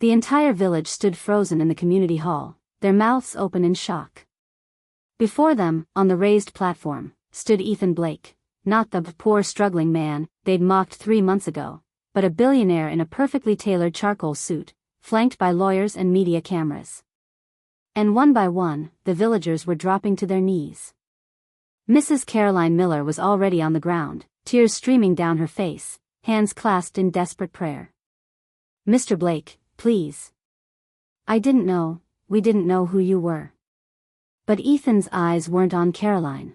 The entire village stood frozen in the community hall, their mouths open in shock. Before them, on the raised platform, stood Ethan Blake, not the poor struggling man they'd mocked 3 months ago, but a billionaire in a perfectly tailored charcoal suit, flanked by lawyers and media cameras. And one by one, the villagers were dropping to their knees. Mrs. Caroline Miller was already on the ground, tears streaming down her face, hands clasped in desperate prayer. "Mr. Blake, please. We didn't know who you were." But Ethan's eyes weren't on Caroline.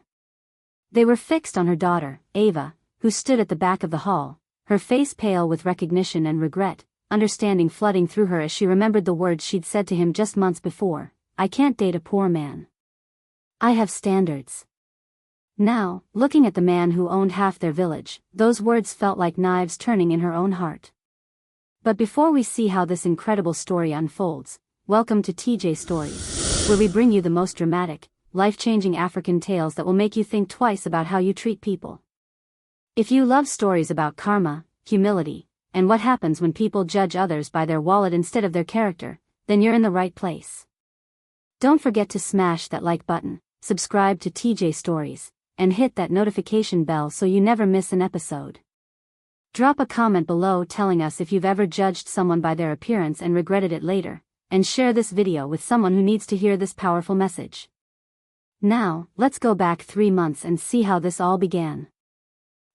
They were fixed on her daughter, Ava, who stood at the back of the hall, her face pale with recognition and regret, understanding flooding through her as she remembered the words she'd said to him just months before. "I can't date a poor man. I have standards." Now, looking at the man who owned half their village, those words felt like knives turning in her own heart. But before we see how this incredible story unfolds, welcome to TeeJay Stories, where we bring you the most dramatic, life-changing African tales that will make you think twice about how you treat people. If you love stories about karma, humility, and what happens when people judge others by their wallet instead of their character, then you're in the right place. Don't forget to smash that like button, subscribe to TeeJay Stories, and hit that notification bell so you never miss an episode. Drop a comment below telling us if you've ever judged someone by their appearance and regretted it later, and share this video with someone who needs to hear this powerful message. Now, let's go back 3 months and see how this all began.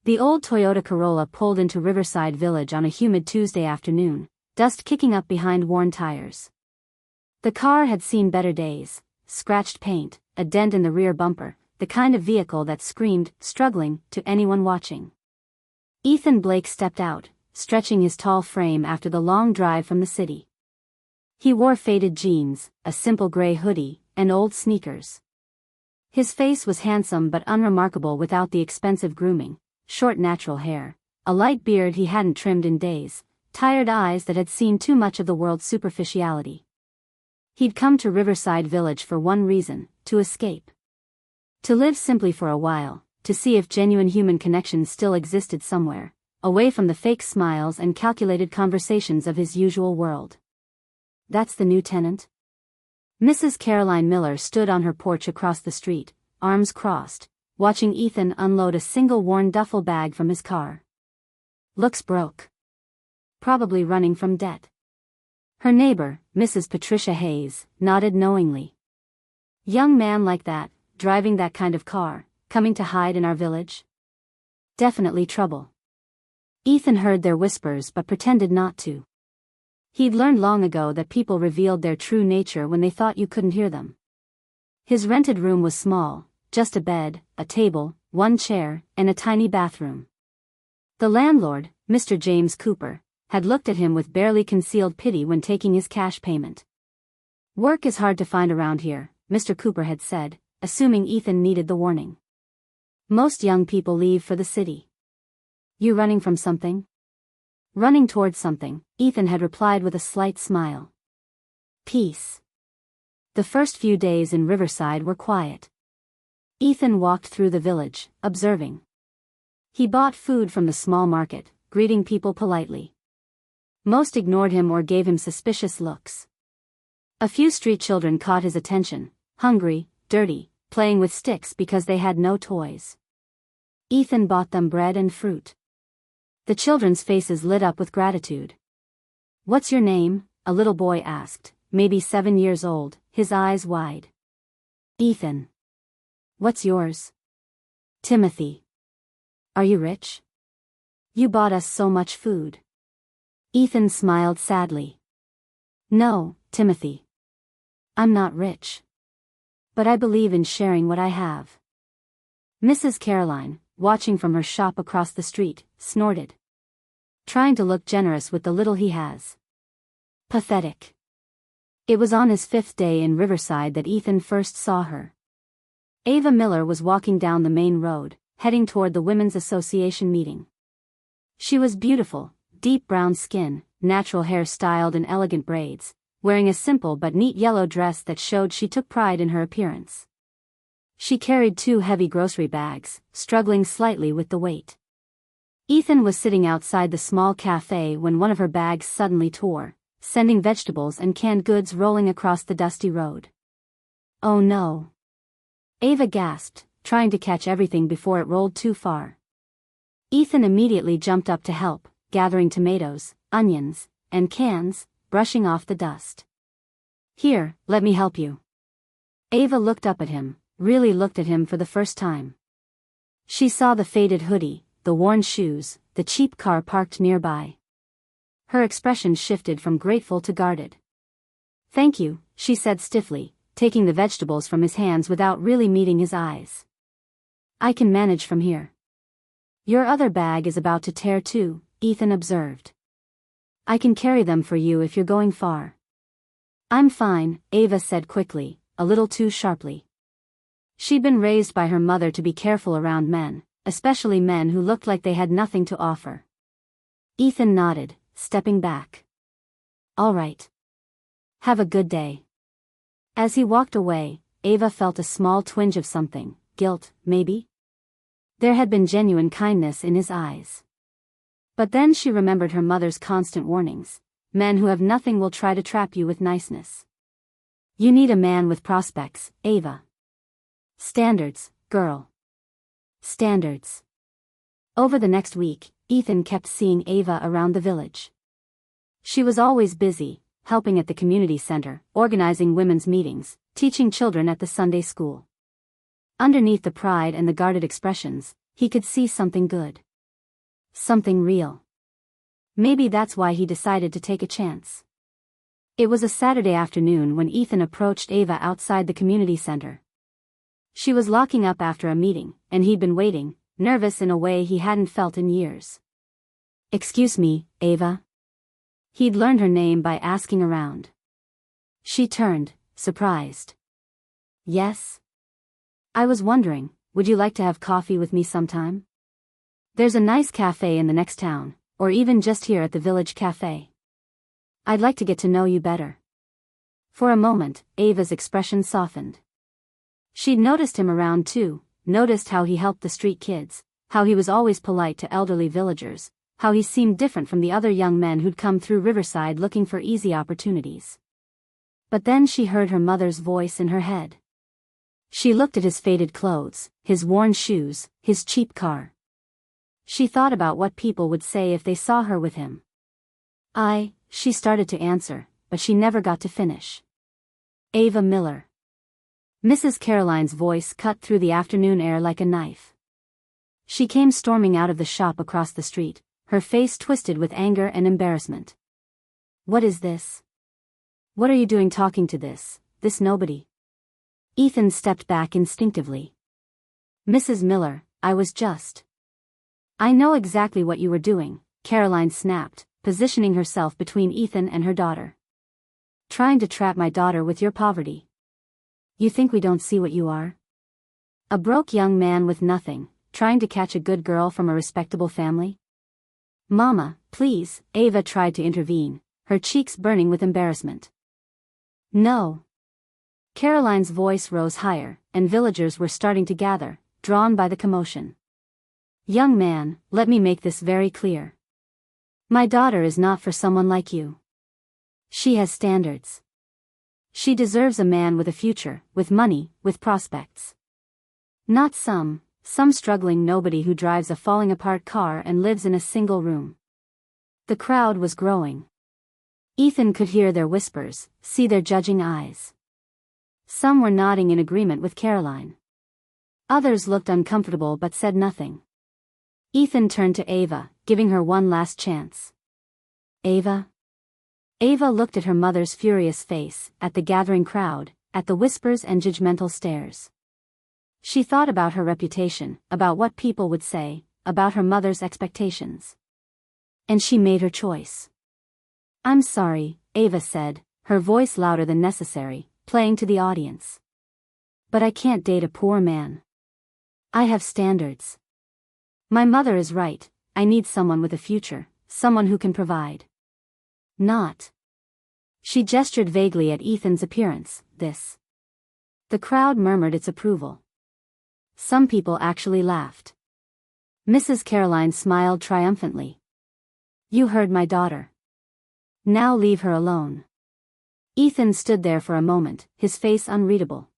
The old Toyota Corolla pulled into Riverside Village on a humid Tuesday afternoon, dust kicking up behind worn tires. The car had seen better days: scratched paint, a dent in the rear bumper, the kind of vehicle that screamed, struggling, to anyone watching. Ethan Blake stepped out, stretching his tall frame after the long drive from the city. He wore faded jeans, a simple gray hoodie, and old sneakers. His face was handsome but unremarkable without the expensive grooming: short natural hair, a light beard he hadn't trimmed in days, tired eyes that had seen too much of the world's superficiality. He'd come to Riverside Village for one reason: to escape. To live simply for a while, to see if genuine human connections still existed somewhere, away from the fake smiles and calculated conversations of his usual world. "That's the new tenant?" Mrs. Caroline Miller stood on her porch across the street, arms crossed, watching Ethan unload a single worn duffel bag from his car. "Looks broke. Probably running from debt." Her neighbor, Mrs. Patricia Hayes, nodded knowingly. "Young man like that, driving that kind of car, coming to hide in our village? Definitely trouble." Ethan heard their whispers but pretended not to. He'd learned long ago that people revealed their true nature when they thought you couldn't hear them. His rented room was small, just a bed, a table, one chair, and a tiny bathroom. The landlord, Mr. James Cooper, had looked at him with barely concealed pity when taking his cash payment. "Work is hard to find around here," Mr. Cooper had said, assuming Ethan needed the warning. "Most young people leave for the city." "You running from something?" "Running towards something," Ethan had replied with a slight smile. Peace. The first few days in Riverside were quiet. Ethan walked through the village, observing. He bought food from the small market, greeting people politely. Most ignored him or gave him suspicious looks. A few street children caught his attention, hungry, dirty, playing with sticks because they had no toys. Ethan bought them bread and fruit. The children's faces lit up with gratitude. "What's your name?" a little boy asked, maybe 7 years old, his eyes wide. "Ethan." "What's yours?" "Timothy." "Are you rich? You bought us so much food." Ethan smiled sadly. "No, Timothy. I'm not rich. But I believe in sharing what I have." Mrs. Caroline, watching from her shop across the street, snorted. "Trying to look generous with the little he has. Pathetic." It was on his 5th day in Riverside that Ethan first saw her. Ava Miller was walking down the main road, heading toward the Women's Association meeting. She was beautiful, deep brown skin, natural hair styled in elegant braids, wearing a simple but neat yellow dress that showed she took pride in her appearance. She carried 2 heavy grocery bags, struggling slightly with the weight. Ethan was sitting outside the small cafe when one of her bags suddenly tore, sending vegetables and canned goods rolling across the dusty road. Oh no! Ava gasped, trying to catch everything before it rolled too far. Ethan immediately jumped up to help, gathering tomatoes, onions, and cans, brushing off the dust. Here, let me help you. Ava looked up at him, really looked at him for the first time. She saw the faded hoodie, the worn shoes, the cheap car parked nearby. Her expression shifted from grateful to guarded. Thank you, she said stiffly, taking the vegetables from his hands without really meeting his eyes. I can manage from here. Your other bag is about to tear too, Ethan observed. I can carry them for you if you're going far. I'm fine, Ava said quickly, a little too sharply. She'd been raised by her mother to be careful around men, especially men who looked like they had nothing to offer. Ethan nodded, stepping back. All right. Have a good day. As he walked away, Ava felt a small twinge of something, guilt, maybe? There had been genuine kindness in his eyes. But then she remembered her mother's constant warnings. Men who have nothing will try to trap you with niceness. You need a man with prospects, Ava. Standards, girl. Standards. Over the next week, Ethan kept seeing Ava around the village. She was always busy, helping at the community center, organizing women's meetings, teaching children at the Sunday school. Underneath the pride and the guarded expressions, he could see something good. Something real. Maybe that's why he decided to take a chance. It was a Saturday afternoon when Ethan approached Ava outside the community center. She was locking up after a meeting, and he'd been waiting, nervous in a way he hadn't felt in years. Excuse me, Ava? He'd learned her name by asking around. She turned, surprised. Yes? I was wondering, would you like to have coffee with me sometime? There's a nice cafe in the next town, or even just here at the village cafe. I'd like to get to know you better. For a moment, Ava's expression softened. She'd noticed him around too, noticed how he helped the street kids, how he was always polite to elderly villagers, how he seemed different from the other young men who'd come through Riverside looking for easy opportunities. But then she heard her mother's voice in her head. She looked at his faded clothes, his worn shoes, his cheap car. She thought about what people would say if they saw her with him. She started to answer, but she never got to finish. Ava Miller. Mrs. Caroline's voice cut through the afternoon air like a knife. She came storming out of the shop across the street, her face twisted with anger and embarrassment. What is this? What are you doing talking to this nobody? Ethan stepped back instinctively. Mrs. Miller, I was just... I know exactly what you were doing, Caroline snapped, positioning herself between Ethan and her daughter. Trying to trap my daughter with your poverty. You think we don't see what you are? A broke young man with nothing, trying to catch a good girl from a respectable family? Mama, please, Ava tried to intervene, her cheeks burning with embarrassment. No. Caroline's voice rose higher, and villagers were starting to gather, drawn by the commotion. Young man, let me make this very clear. My daughter is not for someone like you. She has standards. She deserves a man with a future, with money, with prospects. Not some struggling nobody who drives a falling-apart car and lives in a single room. The crowd was growing. Ethan could hear their whispers, see their judging eyes. Some were nodding in agreement with Caroline. Others looked uncomfortable but said nothing. Ethan turned to Ava, giving her one last chance. Ava? Ava looked at her mother's furious face, at the gathering crowd, at the whispers and judgmental stares. She thought about her reputation, about what people would say, about her mother's expectations. And she made her choice. I'm sorry, Ava said, her voice louder than necessary, playing to the audience. But I can't date a poor man. I have standards. My mother is right, I need someone with a future, someone who can provide. Not. She gestured vaguely at Ethan's appearance, this. The crowd murmured its approval. Some people actually laughed. Mrs. Caroline smiled triumphantly. You heard my daughter. Now leave her alone. Ethan stood there for a moment, his face unreadable.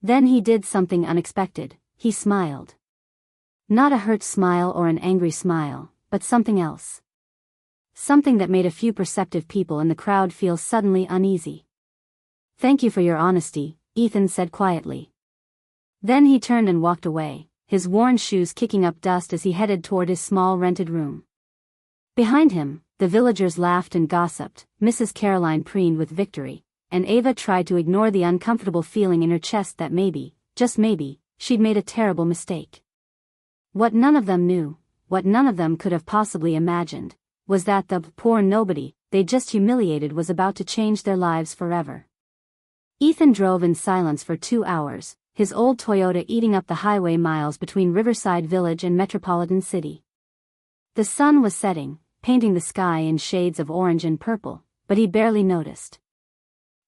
Then he did something unexpected. He smiled. Not a hurt smile or an angry smile, but something else. Something that made a few perceptive people in the crowd feel suddenly uneasy. "Thank you for your honesty," Ethan said quietly. Then he turned and walked away, his worn shoes kicking up dust as he headed toward his small rented room. Behind him, the villagers laughed and gossiped, Mrs. Caroline preened with victory, and Ava tried to ignore the uncomfortable feeling in her chest that maybe, just maybe, she'd made a terrible mistake. What none of them knew, what none of them could have possibly imagined, was that the poor nobody they just humiliated was about to change their lives forever. Ethan drove in silence for 2 hours, his old Toyota eating up the highway miles between Riverside Village and Metropolitan City. The sun was setting, painting the sky in shades of orange and purple, but he barely noticed.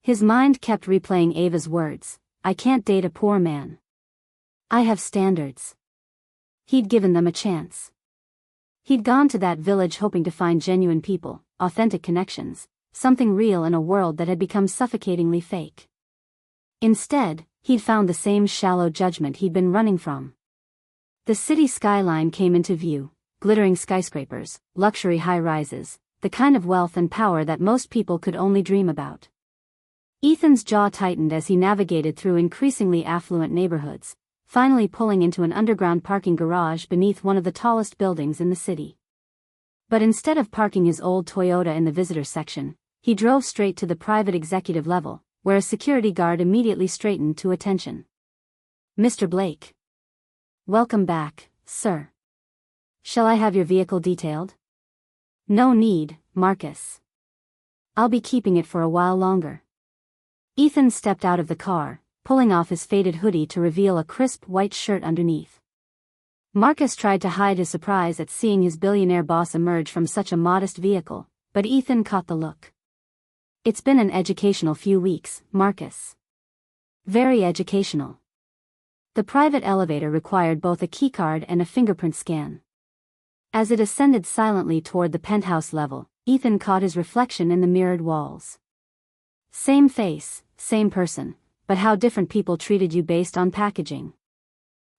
His mind kept replaying Ava's words, "I can't date a poor man. I have standards." He'd given them a chance. He'd gone to that village hoping to find genuine people, authentic connections, something real in a world that had become suffocatingly fake. Instead, he'd found the same shallow judgment he'd been running from. The city skyline came into view, glittering skyscrapers, luxury high-rises, the kind of wealth and power that most people could only dream about. Ethan's jaw tightened as he navigated through increasingly affluent neighborhoods, finally pulling into an underground parking garage beneath one of the tallest buildings in the city. But instead of parking his old Toyota in the visitor section, he drove straight to the private executive level, where a security guard immediately straightened to attention. "Mr. Blake. Welcome back, sir. Shall I have your vehicle detailed?" "No need, Marcus. I'll be keeping it for a while longer." Ethan stepped out of the car, pulling off his faded hoodie to reveal a crisp white shirt underneath. Marcus tried to hide his surprise at seeing his billionaire boss emerge from such a modest vehicle, but Ethan caught the look. "It's been an educational few weeks, Marcus. Very educational." The private elevator required both a keycard and a fingerprint scan. As it ascended silently toward the penthouse level, Ethan caught his reflection in the mirrored walls. Same face, same person, but how different people treated you based on packaging.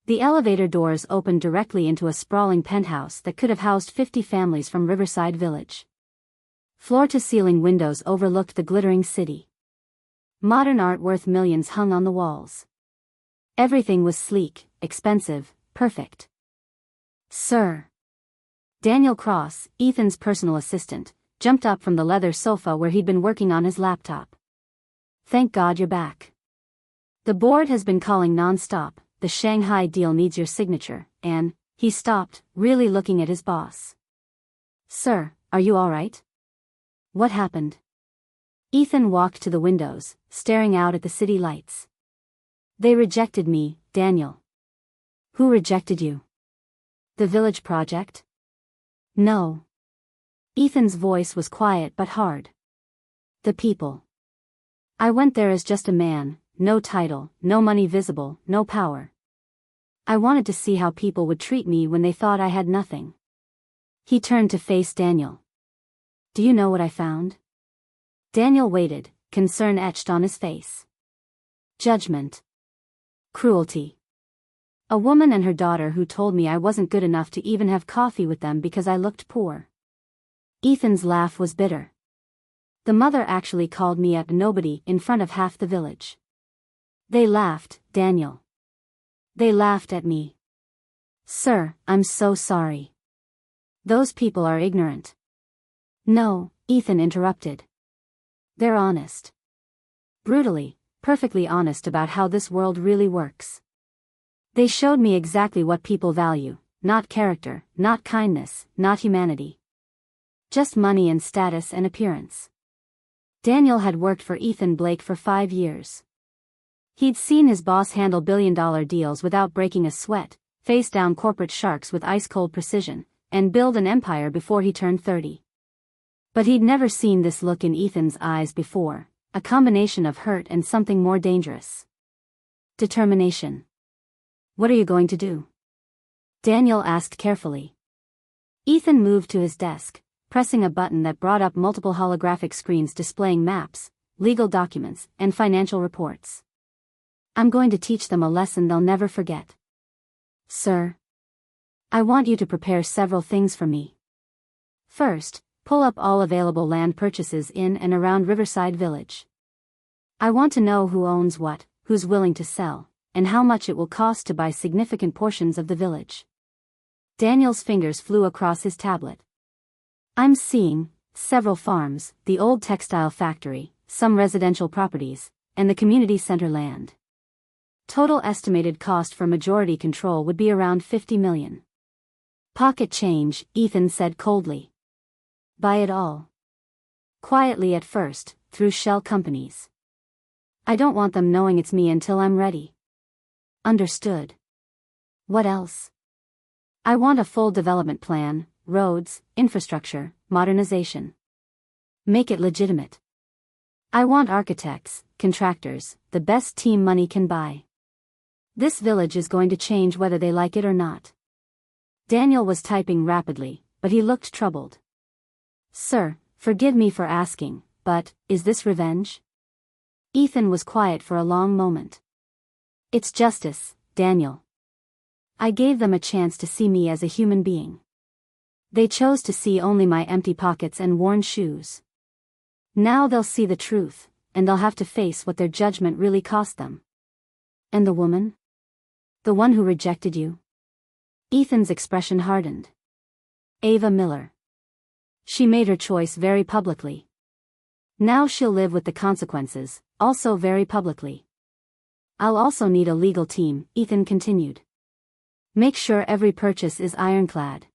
The elevator doors opened directly into a sprawling penthouse that could have housed 50 families from Riverside Village. Floor-to-ceiling windows overlooked the glittering city. Modern art worth millions hung on the walls. Everything was sleek, expensive, perfect. "Sir." Daniel Cross, Ethan's personal assistant, jumped up from the leather sofa where he'd been working on his laptop. "Thank God you're back. The board has been calling non-stop, the Shanghai deal needs your signature," and he stopped, really looking at his boss. "Sir, are you all right? What happened?" Ethan walked to the windows, staring out at the city lights. "They rejected me, Daniel." "Who rejected you? The Village Project?" "No." Ethan's voice was quiet but hard. "The people. I went there as just a man, no title, no money visible, no power. I wanted to see how people would treat me when they thought I had nothing." He turned to face Daniel. "Do you know what I found?" Daniel waited, concern etched on his face. "Judgment. Cruelty. A woman and her daughter who told me I wasn't good enough to even have coffee with them because I looked poor." Ethan's laugh was bitter. "The mother actually called me a nobody in front of half the village. They laughed, Daniel. They laughed at me. Sir, I'm so sorry. Those people are ignorant." "No," Ethan interrupted. "They're honest. Brutally, perfectly honest about how this world really works. They showed me exactly what people value, not character, not kindness, not humanity. Just money and status and appearance." Daniel had worked for Ethan Blake for 5 years. He'd seen his boss handle billion-dollar deals without breaking a sweat, face down corporate sharks with ice-cold precision, and build an empire before he turned 30. But he'd never seen this look in Ethan's eyes before, a combination of hurt and something more dangerous. Determination. "What are you going to do?" Daniel asked carefully. Ethan moved to his desk, pressing a button that brought up multiple holographic screens displaying maps, legal documents, and financial reports. I'm going to teach them a lesson they'll never forget. Sir, I want you to prepare several things for me. First, pull up all available land purchases in and around Riverside Village. I want to know who owns what, who's willing to sell, and how much it will cost to buy significant portions of the village. Daniel's fingers flew across his tablet. I'm seeing several farms, the old textile factory, some residential properties, and the community center land. Total estimated cost for majority control would be around $50 million. Pocket change, Ethan said coldly. Buy it all. Quietly at first, through shell companies. I don't want them knowing it's me until I'm ready. Understood. What else? I want a full development plan, roads, infrastructure, modernization. Make it legitimate. I want architects, contractors, the best team money can buy. This village is going to change whether they like it or not. Daniel was typing rapidly, but he looked troubled. Sir, forgive me for asking, but, is this revenge? Ethan was quiet for a long moment. It's justice, Daniel. I gave them a chance to see me as a human being. They chose to see only my empty pockets and worn shoes. Now they'll see the truth, and they'll have to face what their judgment really cost them. And the woman? The one who rejected you? Ethan's expression hardened. Ava Miller. She made her choice very publicly. Now she'll live with the consequences, also very publicly. I'll also need a legal team, Ethan continued. Make sure every purchase is ironclad.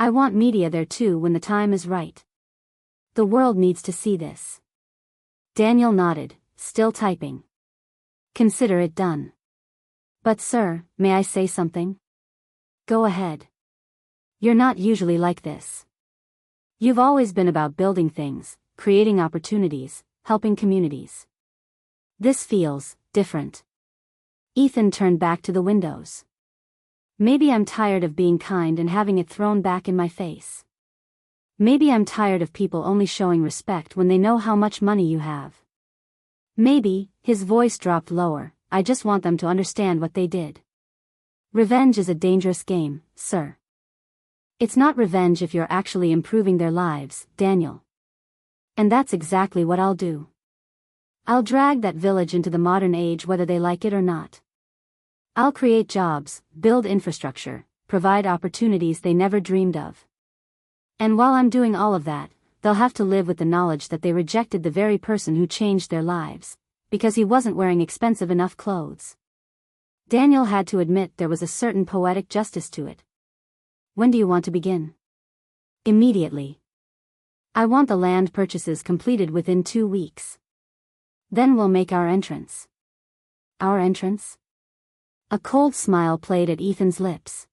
I want media there too when the time is right. The world needs to see this. Daniel nodded, still typing. Consider it done. But sir, may I say something? Go ahead. You're not usually like this. You've always been about building things, creating opportunities, helping communities. This feels different. Ethan turned back to the windows. Maybe I'm tired of being kind and having it thrown back in my face. Maybe I'm tired of people only showing respect when they know how much money you have. Maybe, his voice dropped lower, I just want them to understand what they did. Revenge is a dangerous game, sir. It's not revenge if you're actually improving their lives, Daniel. And that's exactly what I'll do. I'll drag that village into the modern age whether they like it or not. I'll create jobs, build infrastructure, provide opportunities they never dreamed of. And while I'm doing all of that, they'll have to live with the knowledge that they rejected the very person who changed their lives, because he wasn't wearing expensive enough clothes. Daniel had to admit there was a certain poetic justice to it. When do you want to begin? Immediately. I want the land purchases completed within 2 weeks. Then we'll make our entrance. Our entrance? A cold smile played at Ethan's lips.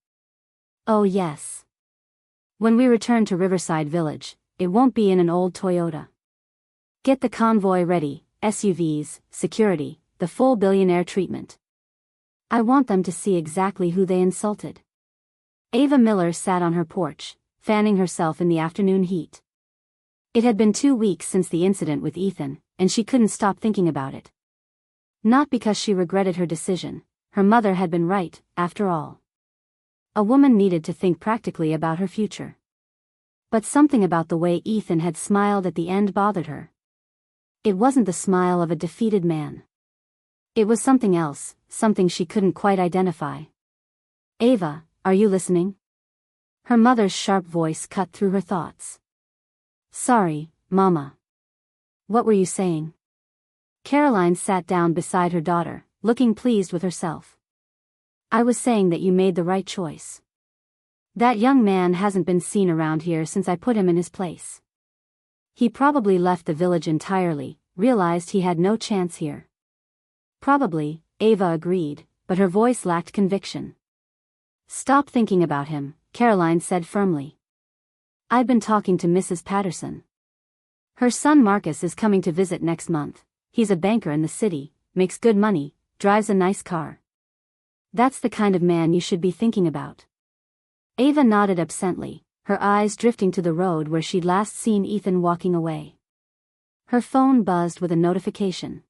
Oh yes. When we return to Riverside Village, it won't be in an old Toyota. Get the convoy ready, SUVs, security, the full billionaire treatment. I want them to see exactly who they insulted. Ava Miller sat on her porch, fanning herself in the afternoon heat. It had been 2 weeks since the incident with Ethan, and she couldn't stop thinking about it. Not because she regretted her decision, her mother had been right, after all. A woman needed to think practically about her future. But something about the way Ethan had smiled at the end bothered her. It wasn't the smile of a defeated man. It was something else, something she couldn't quite identify. Ava, are you listening? Her mother's sharp voice cut through her thoughts. Sorry, Mama. What were you saying? Caroline sat down beside her daughter, looking pleased with herself. I was saying that you made the right choice. That young man hasn't been seen around here since I put him in his place. He probably left the village entirely, realized he had no chance here. Probably, Ava agreed, but her voice lacked conviction. Stop thinking about him, Caroline said firmly. I've been talking to Mrs. Patterson. Her son Marcus is coming to visit next month. He's a banker in the city, makes good money, drives a nice car. That's the kind of man you should be thinking about. Ava nodded absently, her eyes drifting to the road where she'd last seen Ethan walking away. Her phone buzzed with a notification.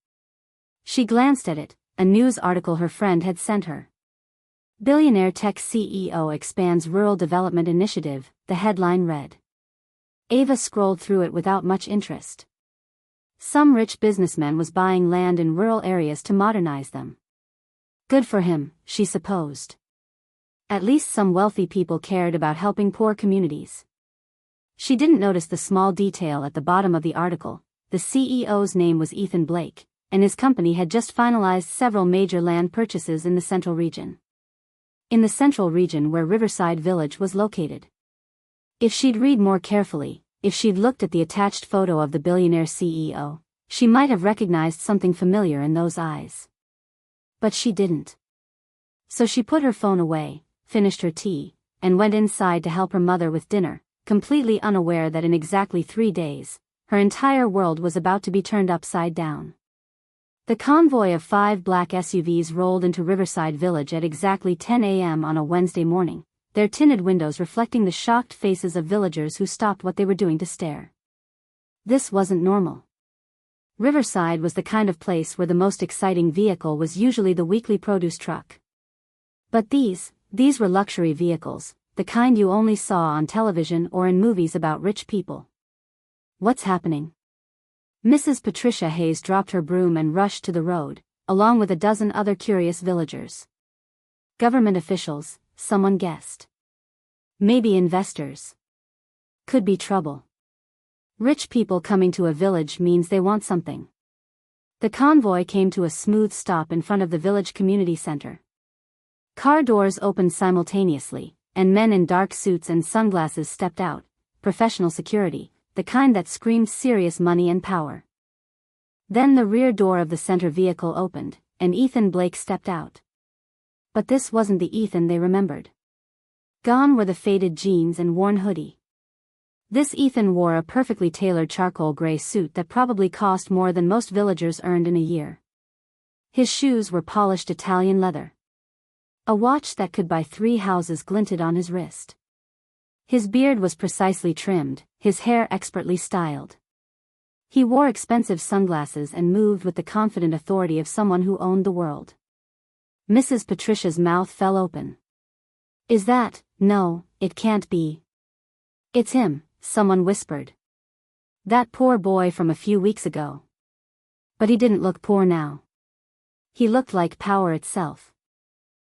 She glanced at it, a news article her friend had sent her. Billionaire tech CEO expands rural development initiative, the headline read. Ava scrolled through it without much interest. Some rich businessman was buying land in rural areas to modernize them. Good for him, she supposed. At least some wealthy people cared about helping poor communities. She didn't notice the small detail at the bottom of the article. The CEO's name was Ethan Blake, and his company had just finalized several major land purchases in the central region. In the central region where Riverside Village was located. If she'd read more carefully, if she'd looked at the attached photo of the billionaire CEO, she might have recognized something familiar in those eyes. But she didn't. So she put her phone away, finished her tea, and went inside to help her mother with dinner, completely unaware that in exactly 3 days, her entire world was about to be turned upside down. The convoy of 5 black SUVs rolled into Riverside Village at exactly 10 a.m. on a Wednesday morning, their tinted windows reflecting the shocked faces of villagers who stopped what they were doing to stare. This wasn't normal. Riverside was the kind of place where the most exciting vehicle was usually the weekly produce truck. But these were luxury vehicles, the kind you only saw on television or in movies about rich people. What's happening? Mrs. Patricia Hayes dropped her broom and rushed to the road, along with a dozen other curious villagers. Government officials, someone guessed. Maybe investors. Could be trouble. Rich people coming to a village means they want something. The convoy came to a smooth stop in front of the village community center. Car doors opened simultaneously, and men in dark suits and sunglasses stepped out, professional security, the kind that screamed serious money and power. Then the rear door of the center vehicle opened, and Ethan Blake stepped out. But this wasn't the Ethan they remembered. Gone were the faded jeans and worn hoodie. This Ethan wore a perfectly tailored charcoal gray suit that probably cost more than most villagers earned in a year. His shoes were polished Italian leather. A watch that could buy 3 houses glinted on his wrist. His beard was precisely trimmed, his hair expertly styled. He wore expensive sunglasses and moved with the confident authority of someone who owned the world. Mrs. Patricia's mouth fell open. Is that? No, it can't be. It's him, someone whispered. That poor boy from a few weeks ago. But he didn't look poor now. He looked like power itself.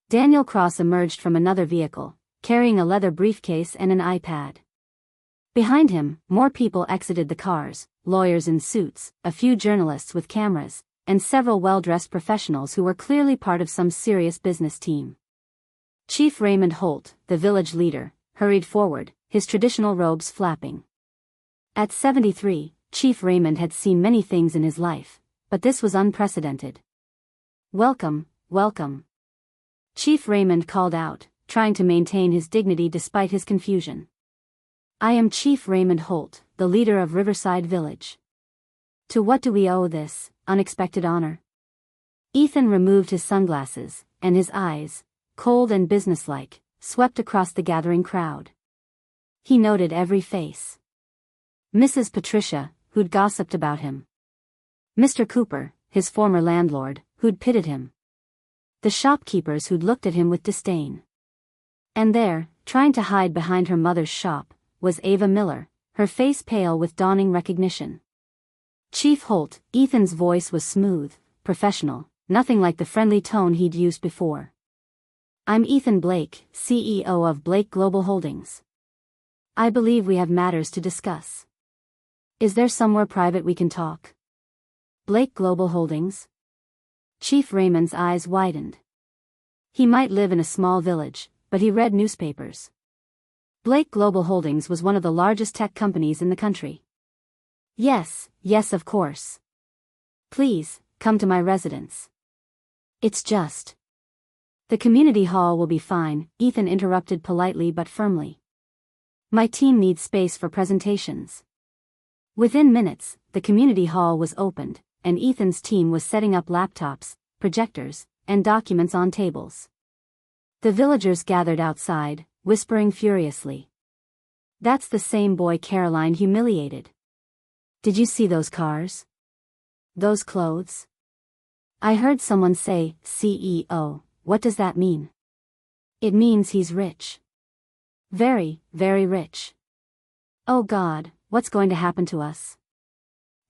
Daniel Cross emerged from another vehicle, carrying a leather briefcase and an iPad. Behind him, more people exited the cars, lawyers in suits, a few journalists with cameras, and several well-dressed professionals who were clearly part of some serious business team. Chief Raymond Holt, the village leader, hurried forward, his traditional robes flapping. At 73, Chief Raymond had seen many things in his life, but this was unprecedented. Welcome, welcome. Chief Raymond called out, trying to maintain his dignity despite his confusion. I am Chief Raymond Holt, the leader of Riverside Village. To what do we owe this unexpected honor? Ethan removed his sunglasses, and his eyes, cold and businesslike, swept across the gathering crowd. He noted every face. Mrs. Patricia, who'd gossiped about him. Mr. Cooper, his former landlord, who'd pitied him. The shopkeepers who'd looked at him with disdain. And there, trying to hide behind her mother's shop, was Ava Miller, her face pale with dawning recognition. Chief Holt, Ethan's voice was smooth, professional, nothing like the friendly tone he'd used before. I'm Ethan Blake, CEO of Blake Global Holdings. I believe we have matters to discuss. Is there somewhere private we can talk? Blake Global Holdings? Chief Raymond's eyes widened. He might live in a small village, but he read newspapers. Blake Global Holdings was one of the largest tech companies in the country. Yes, of course. Please, come to my residence. It's just. The community hall will be fine, Ethan interrupted politely but firmly. My team needs space for presentations. Within minutes, the community hall was opened, and Ethan's team was setting up laptops, projectors, and documents on tables. The villagers gathered outside, whispering furiously. That's the same boy Caroline humiliated. Did you see those cars? Those clothes? I heard someone say, CEO, what does that mean? It means he's rich. Very, very rich. Oh God, what's going to happen to us?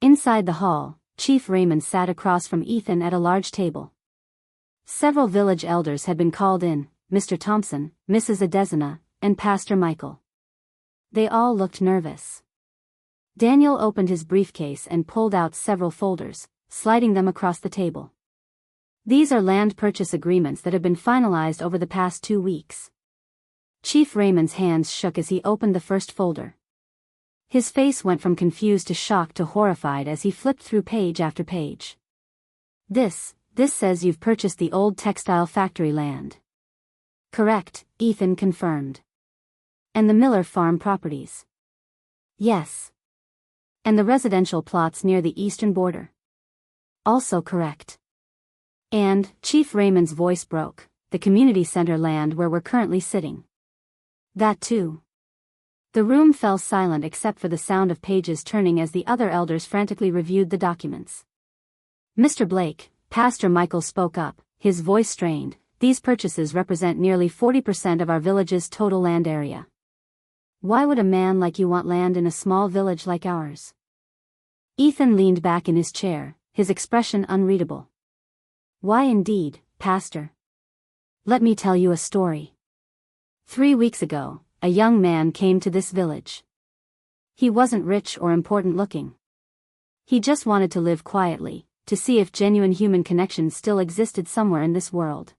Inside the hall, Chief Raymond sat across from Ethan at a large table. Several village elders had been called in, Mr. Thompson, Mrs. Adesina, and Pastor Michael. They all looked nervous. Daniel opened his briefcase and pulled out several folders, sliding them across the table. These are land purchase agreements that have been finalized over the past 2 weeks. Chief Raymond's hands shook as he opened the first folder. His face went from confused to shocked to horrified as he flipped through page after page. This says you've purchased the old textile factory land. Correct, Ethan confirmed. And the Miller farm properties. Yes. And the residential plots near the eastern border. Also correct. And, Chief Raymond's voice broke, the community center land where we're currently sitting. That too. The room fell silent except for the sound of pages turning as the other elders frantically reviewed the documents. Mr. Blake, Pastor Michael spoke up, his voice strained. These purchases represent nearly 40% of our village's total land area. Why would a man like you want land in a small village like ours? Ethan leaned back in his chair, his expression unreadable. Why indeed, Pastor? Let me tell you a story. 3 weeks ago, a young man came to this village. He wasn't rich or important looking. He just wanted to live quietly, to see if genuine human connection still existed somewhere in this world.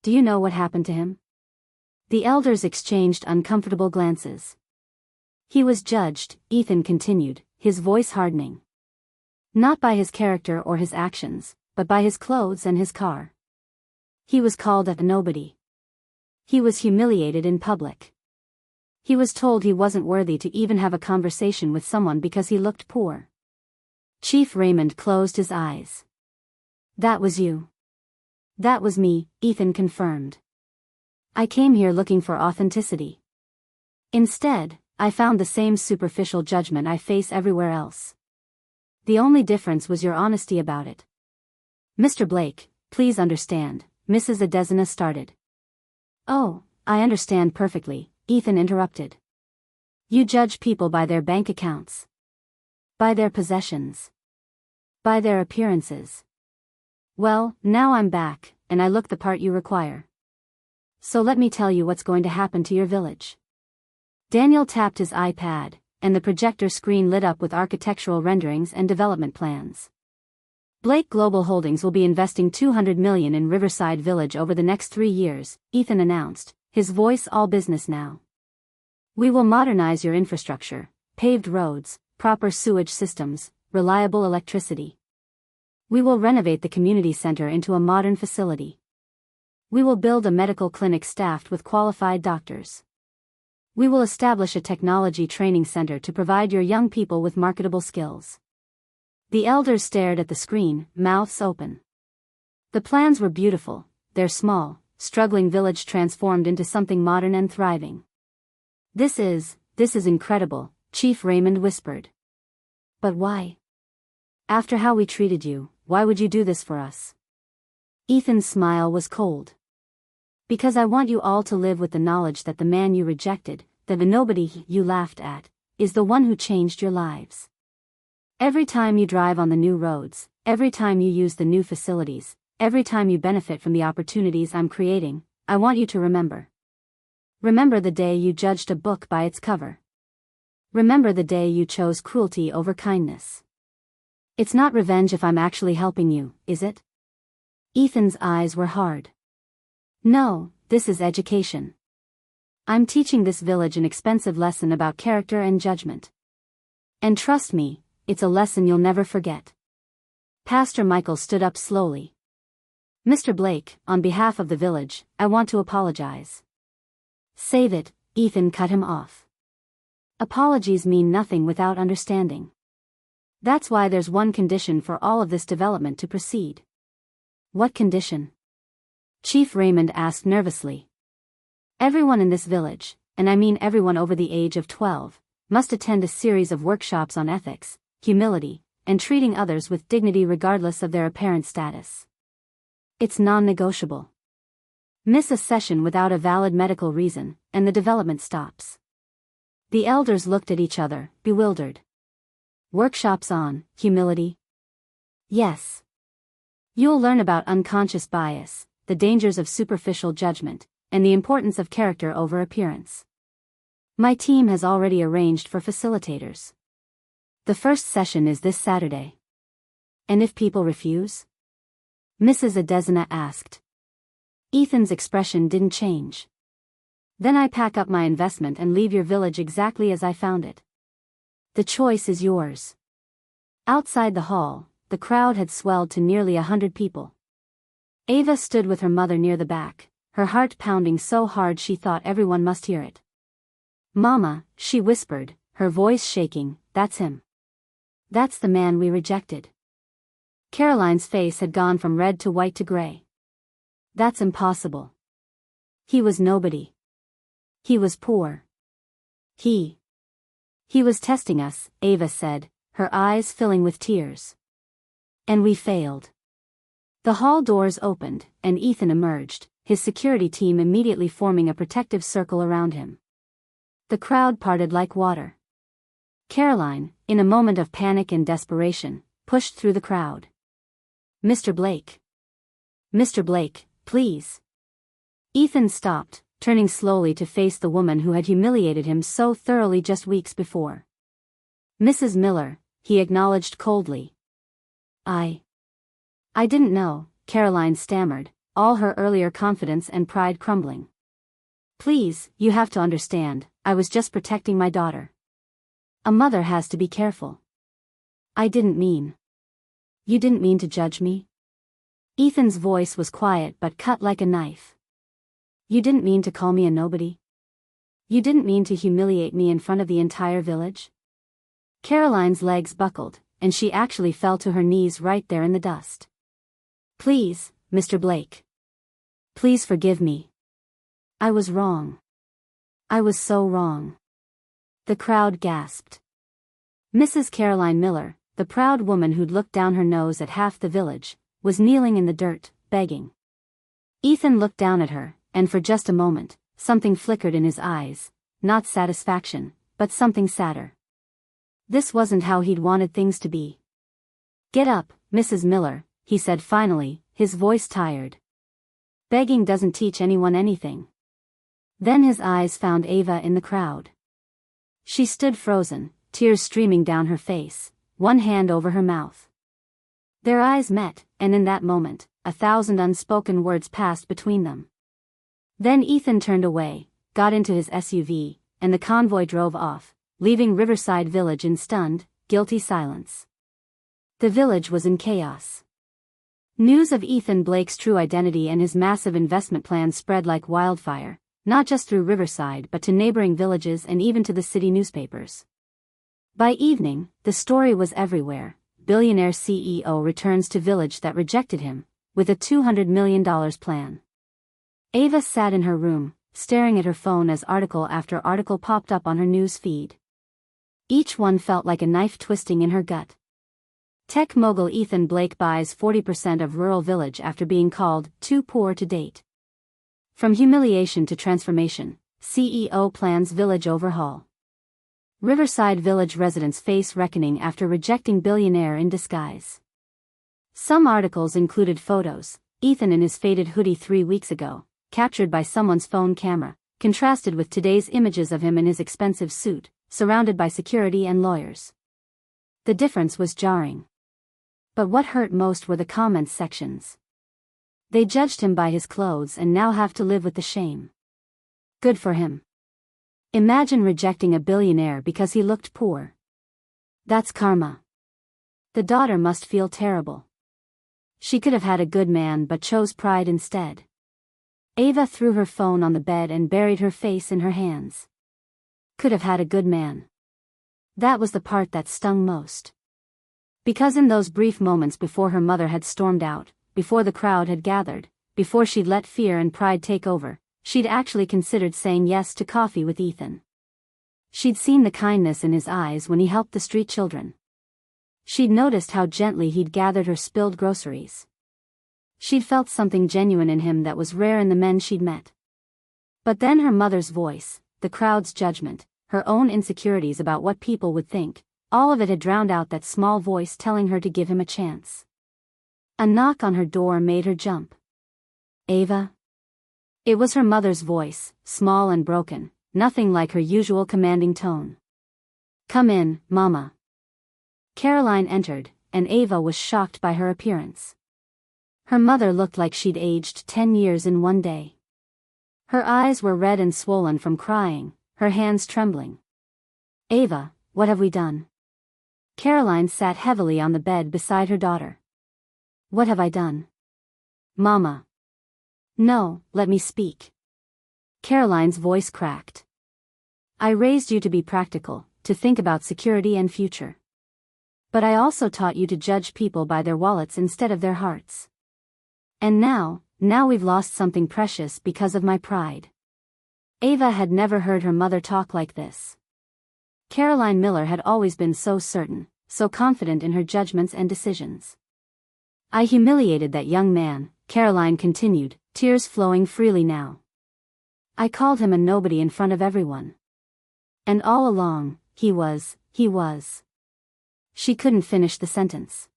Do you know what happened to him? The elders exchanged uncomfortable glances. He was judged, Ethan continued, his voice hardening. Not by his character or his actions, but by his clothes and his car. He was called a nobody. He was humiliated in public. He was told he wasn't worthy to even have a conversation with someone because he looked poor. Chief Raymond closed his eyes. That was you. That was me, Ethan confirmed. I came here looking for authenticity. Instead, I found the same superficial judgment I face everywhere else. The only difference was your honesty about it. Mr. Blake, please understand, Mrs. Adesina started. Oh, I understand perfectly, Ethan interrupted. You judge people by their bank accounts. By their possessions. By their appearances. Well, now I'm back, and I look the part you require. So let me tell you what's going to happen to your village. Daniel tapped his iPad, and the projector screen lit up with architectural renderings and development plans. Blake Global Holdings will be investing $200 million in Riverside Village over the next 3 years, Ethan announced, his voice all business now. We will modernize your infrastructure, paved roads, proper sewage systems, reliable electricity. We will renovate the community center into a modern facility. We will build a medical clinic staffed with qualified doctors. We will establish a technology training center to provide your young people with marketable skills. The elders stared at the screen, mouths open. The plans were beautiful, their small, struggling village transformed into something modern and thriving. This is incredible, Chief Raymond whispered. But why? After how we treated you, why would you do this for us? Ethan's smile was cold. Because I want you all to live with the knowledge that the man you rejected, the nobody you laughed at, is the one who changed your lives. Every time you drive on the new roads, every time you use the new facilities, every time you benefit from the opportunities I'm creating, I want you to remember. Remember the day you judged a book by its cover. Remember the day you chose cruelty over kindness. It's not revenge if I'm actually helping you, is it? Ethan's eyes were hard. No, this is education. I'm teaching this village an expensive lesson about character and judgment. And trust me, it's a lesson you'll never forget. Pastor Michael stood up slowly. Mr. Blake, on behalf of the village, I want to apologize. Save it, Ethan cut him off. Apologies mean nothing without understanding. That's why there's one condition for all of this development to proceed. What condition? Chief Raymond asked nervously. Everyone in this village, and I mean everyone over the age of 12, must attend a series of workshops on ethics, humility, and treating others with dignity regardless of their apparent status. It's non-negotiable. Miss a session without a valid medical reason, and the development stops. The elders looked at each other, bewildered. Workshops on humility? Yes. You'll learn about unconscious bias, the dangers of superficial judgment, and the importance of character over appearance. My team has already arranged for facilitators. The first session is this Saturday. And if people refuse? Mrs. Adesina asked. Ethan's expression didn't change. Then I pack up my investment and leave your village exactly as I found it. The choice is yours. Outside the hall, the crowd had swelled to nearly 100 people. Ava stood with her mother near the back, her heart pounding so hard she thought everyone must hear it. Mama, she whispered, her voice shaking, that's him. That's the man we rejected. Caroline's face had gone from red to white to gray. That's impossible. He was nobody. He was poor. He was testing us, Ava said, her eyes filling with tears. And we failed. The hall doors opened, and Ethan emerged, his security team immediately forming a protective circle around him. The crowd parted like water. Caroline, in a moment of panic and desperation, pushed through the crowd. Mr. Blake. Mr. Blake, please. Ethan stopped, turning slowly to face the woman who had humiliated him so thoroughly just weeks before. Mrs. Miller, he acknowledged coldly. I didn't know, Caroline stammered, all her earlier confidence and pride crumbling. Please, you have to understand, I was just protecting my daughter. A mother has to be careful. I didn't mean. You didn't mean to judge me? Ethan's voice was quiet but cut like a knife. You didn't mean to call me a nobody? You didn't mean to humiliate me in front of the entire village? Caroline's legs buckled, and she actually fell to her knees right there in the dust. Please, Mr. Blake. Please forgive me. I was wrong. I was so wrong. The crowd gasped. Mrs. Caroline Miller, the proud woman who'd looked down her nose at half the village, was kneeling in the dirt, begging. Ethan looked down at her, and for just a moment, something flickered in his eyes, not satisfaction, but something sadder. This wasn't how he'd wanted things to be. Get up, Mrs. Miller, he said finally, his voice tired. Begging doesn't teach anyone anything. Then his eyes found Ava in the crowd. She stood frozen, tears streaming down her face, one hand over her mouth. Their eyes met, and in that moment, 1,000 unspoken words passed between them. Then Ethan turned away, got into his SUV, and the convoy drove off, leaving Riverside Village in stunned, guilty silence. The village was in chaos. News of Ethan Blake's true identity and his massive investment plan spread like wildfire, not just through Riverside but to neighboring villages and even to the city newspapers. By evening, the story was everywhere. Billionaire CEO returns to village that rejected him, with a $200 million plan. Ava sat in her room, staring at her phone as article after article popped up on her news feed. Each one felt like a knife twisting in her gut. Tech mogul Ethan Blake buys 40% of rural village after being called too poor to date. From humiliation to transformation, CEO plans village overhaul. Riverside Village residents face reckoning after rejecting billionaire in disguise. Some articles included photos, Ethan in his faded hoodie 3 weeks ago, captured by someone's phone camera, contrasted with today's images of him in his expensive suit, surrounded by security and lawyers. The difference was jarring. But what hurt most were the comments sections. They judged him by his clothes and now have to live with the shame. Good for him. Imagine rejecting a billionaire because he looked poor. That's karma. The daughter must feel terrible. She could have had a good man but chose pride instead. Ava threw her phone on the bed and buried her face in her hands. Could have had a good man. That was the part that stung most. Because in those brief moments before her mother had stormed out, before the crowd had gathered, before she'd let fear and pride take over, She'd actually considered saying yes to coffee with Ethan. She'd seen the kindness in his eyes when he helped the street children. She'd noticed how gently he'd gathered her spilled groceries. She'd felt something genuine in him that was rare in the men she'd met. But then her mother's voice, the crowd's judgment, her own insecurities about what people would think, all of it had drowned out that small voice telling her to give him a chance. A knock on her door made her jump. Ava? It was her mother's voice, small and broken, nothing like her usual commanding tone. Come in, Mama. Caroline entered, and Ava was shocked by her appearance. Her mother looked like she'd aged 10 years in one day. Her eyes were red and swollen from crying, her hands trembling. Ava, what have we done? Caroline sat heavily on the bed beside her daughter. What have I done? Mama. No, let me speak. Caroline's voice cracked. I raised you to be practical, to think about security and future. But I also taught you to judge people by their wallets instead of their hearts. And now we've lost something precious because of my pride. Ava had never heard her mother talk like this. Caroline Miller had always been so certain, so confident in her judgments and decisions. I humiliated that young man, Caroline continued, tears flowing freely now. I called him a nobody in front of everyone. And all along, he was. She couldn't finish the sentence.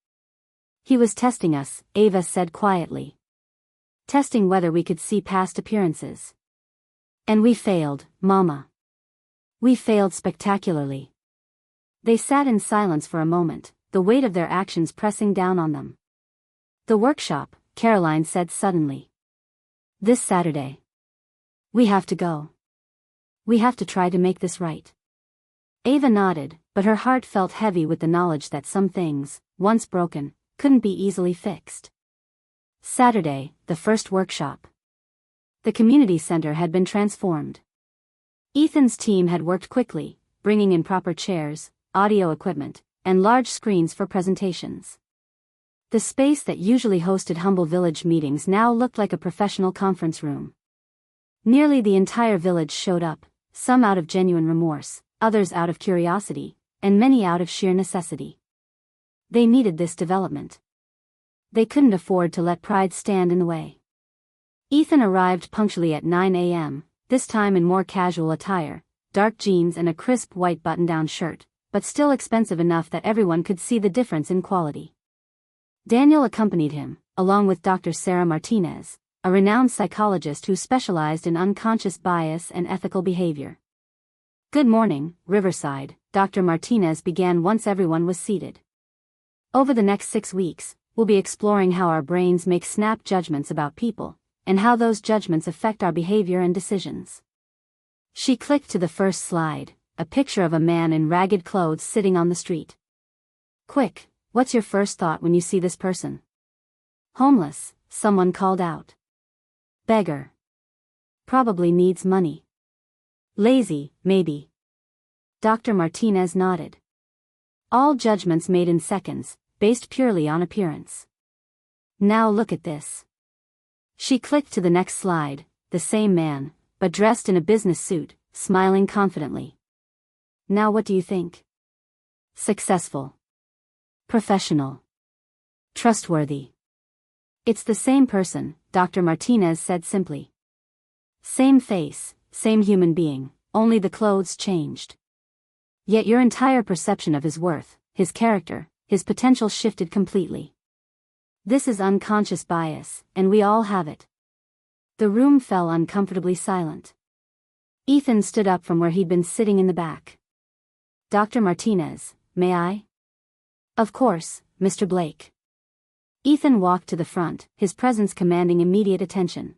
He was testing us, Ava said quietly. Testing whether we could see past appearances. And we failed, Mama. We failed spectacularly. They sat in silence for a moment, the weight of their actions pressing down on them. The workshop, Caroline said suddenly. This Saturday. We have to go. We have to try to make this right. Ava nodded, but her heart felt heavy with the knowledge that some things, once broken, couldn't be easily fixed. Saturday, the first workshop. The community center had been transformed. Ethan's team had worked quickly, bringing in proper chairs, audio equipment, and large screens for presentations. The space that usually hosted humble village meetings now looked like a professional conference room. Nearly the entire village showed up, some out of genuine remorse, others out of curiosity, and many out of sheer necessity. They needed this development. They couldn't afford to let pride stand in the way. Ethan arrived punctually at 9 a.m., this time in more casual attire, dark jeans and a crisp white button-down shirt, but still expensive enough that everyone could see the difference in quality. Daniel accompanied him, along with Dr. Sarah Martinez, a renowned psychologist who specialized in unconscious bias and ethical behavior. Good morning, Riverside, Dr. Martinez began once everyone was seated. Over the next 6 weeks, we'll be exploring how our brains make snap judgments about people, and how those judgments affect our behavior and decisions. She clicked to the first slide, a picture of a man in ragged clothes sitting on the street. Quick, what's your first thought when you see this person? Homeless, someone called out. Beggar. Probably needs money. Lazy, maybe. Dr. Martinez nodded. All judgments made in seconds, based purely on appearance. Now look at this. She clicked to the next slide, the same man, but dressed in a business suit, smiling confidently. Now what do you think? Successful. Professional. Trustworthy. It's the same person, Dr. Martinez said simply. Same face, same human being, only the clothes changed. Yet your entire perception of his worth, his character, his potential shifted completely. This is unconscious bias, and we all have it. The room fell uncomfortably silent. Ethan stood up from where he'd been sitting in the back. Dr. Martinez, may I? Of course, Mr. Blake. Ethan walked to the front, his presence commanding immediate attention.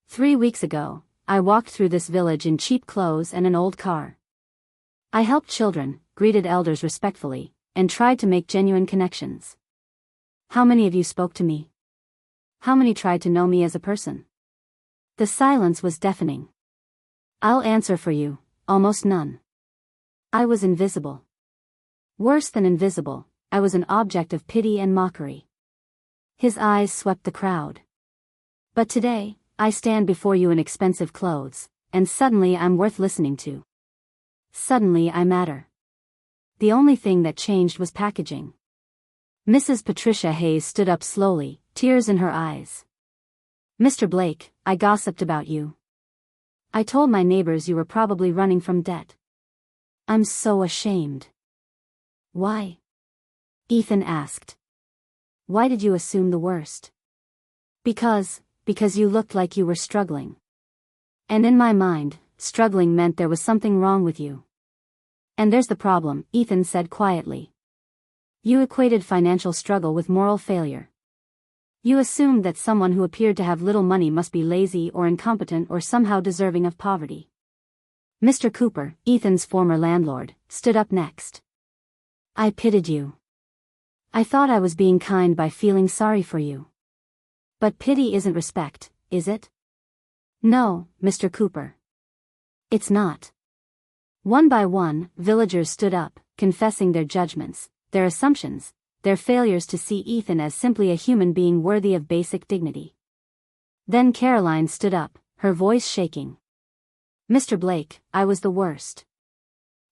3 weeks ago, I walked through this village in cheap clothes and an old car. I helped children, greeted elders respectfully, and tried to make genuine connections. How many of you spoke to me? How many tried to know me as a person? The silence was deafening. I'll answer for you, almost none. I was invisible. Worse than invisible, I was an object of pity and mockery. His eyes swept the crowd. But today, I stand before you in expensive clothes, and suddenly I'm worth listening to. Suddenly I matter. The only thing that changed was packaging. Mrs. Patricia Hayes stood up slowly, tears in her eyes. Mr. Blake, I gossiped about you. I told my neighbors you were probably running from debt. I'm so ashamed. Why? Ethan asked. Why did you assume the worst? Because you looked like you were struggling. And in my mind, struggling meant there was something wrong with you. And there's the problem, Ethan said quietly. You equated financial struggle with moral failure. You assumed that someone who appeared to have little money must be lazy or incompetent or somehow deserving of poverty. Mr. Cooper, Ethan's former landlord, stood up next. I pitied you. I thought I was being kind by feeling sorry for you. But pity isn't respect, is it? No, Mr. Cooper. It's not. One by one, villagers stood up, confessing their judgments, their assumptions, their failures to see Ethan as simply a human being worthy of basic dignity. Then Caroline stood up, her voice shaking. Mr. Blake, I was the worst.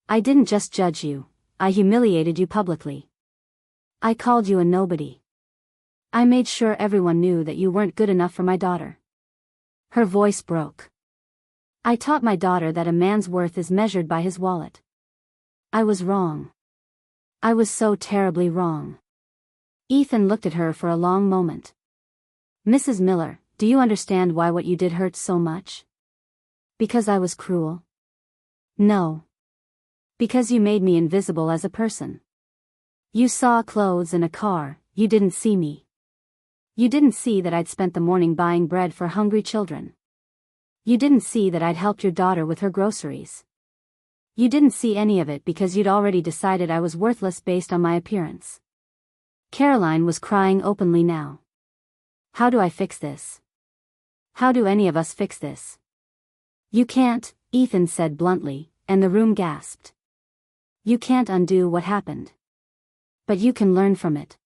I didn't just judge you, I humiliated you publicly. I called you a nobody. I made sure everyone knew that you weren't good enough for my daughter. Her voice broke. I taught my daughter that a man's worth is measured by his wallet. I was wrong. I was so terribly wrong. Ethan looked at her for a long moment. Mrs. Miller, do you understand why what you did hurt so much? Because I was cruel? No. Because you made me invisible as a person. You saw clothes and a car, you didn't see me. You didn't see that I'd spent the morning buying bread for hungry children. You didn't see that I'd helped your daughter with her groceries. You didn't see any of it because you'd already decided I was worthless based on my appearance. Caroline was crying openly now. How do I fix this? How do any of us fix this? You can't, Ethan said bluntly, and the room gasped. You can't undo what happened. But you can learn from it.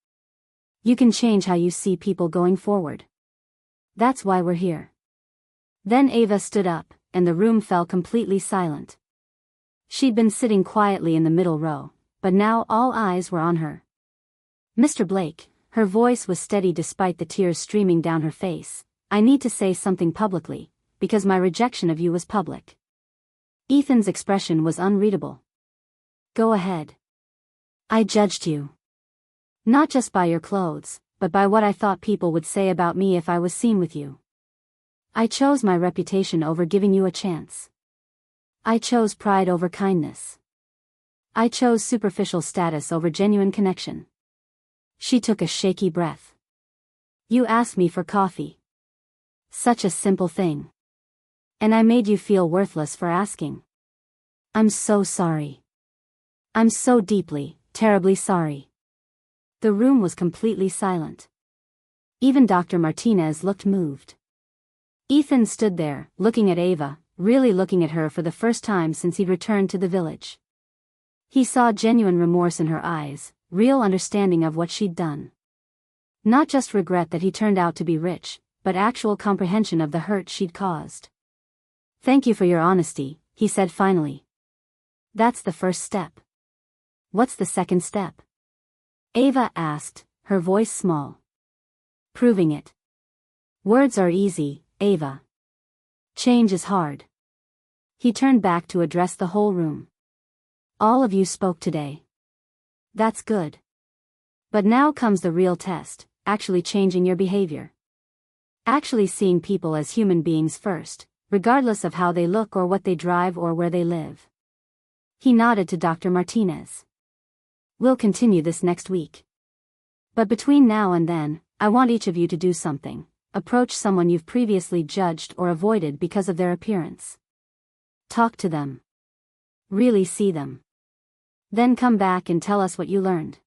You can change how you see people going forward. That's why we're here. Then Ava stood up, and the room fell completely silent. She'd been sitting quietly in the middle row, but now all eyes were on her. Mr. Blake, her voice was steady despite the tears streaming down her face, I need to say something publicly, because my rejection of you was public. Ethan's expression was unreadable. Go ahead. I judged you. Not just by your clothes, but by what I thought people would say about me if I was seen with you. I chose my reputation over giving you a chance. I chose pride over kindness. I chose superficial status over genuine connection. She took a shaky breath. You asked me for coffee. Such a simple thing. And I made you feel worthless for asking. I'm so sorry. I'm so deeply, terribly sorry. The room was completely silent. Even Dr. Martinez looked moved. Ethan stood there, looking at Ava, really looking at her for the first time since he'd returned to the village. He saw genuine remorse in her eyes, real understanding of what she'd done. Not just regret that he turned out to be rich, but actual comprehension of the hurt she'd caused. Thank you for your honesty, he said finally. That's the first step. What's the second step? Ava asked, her voice small. Proving it. Words are easy, Ava. Change is hard. He turned back to address the whole room. All of you spoke today. That's good. But now comes the real test, actually changing your behavior. Actually seeing people as human beings first, regardless of how they look or what they drive or where they live. He nodded to Dr. Martinez. We'll continue this next week. But between now and then, I want each of you to do something. Approach someone you've previously judged or avoided because of their appearance. Talk to them. Really see them. Then come back and tell us what you learned.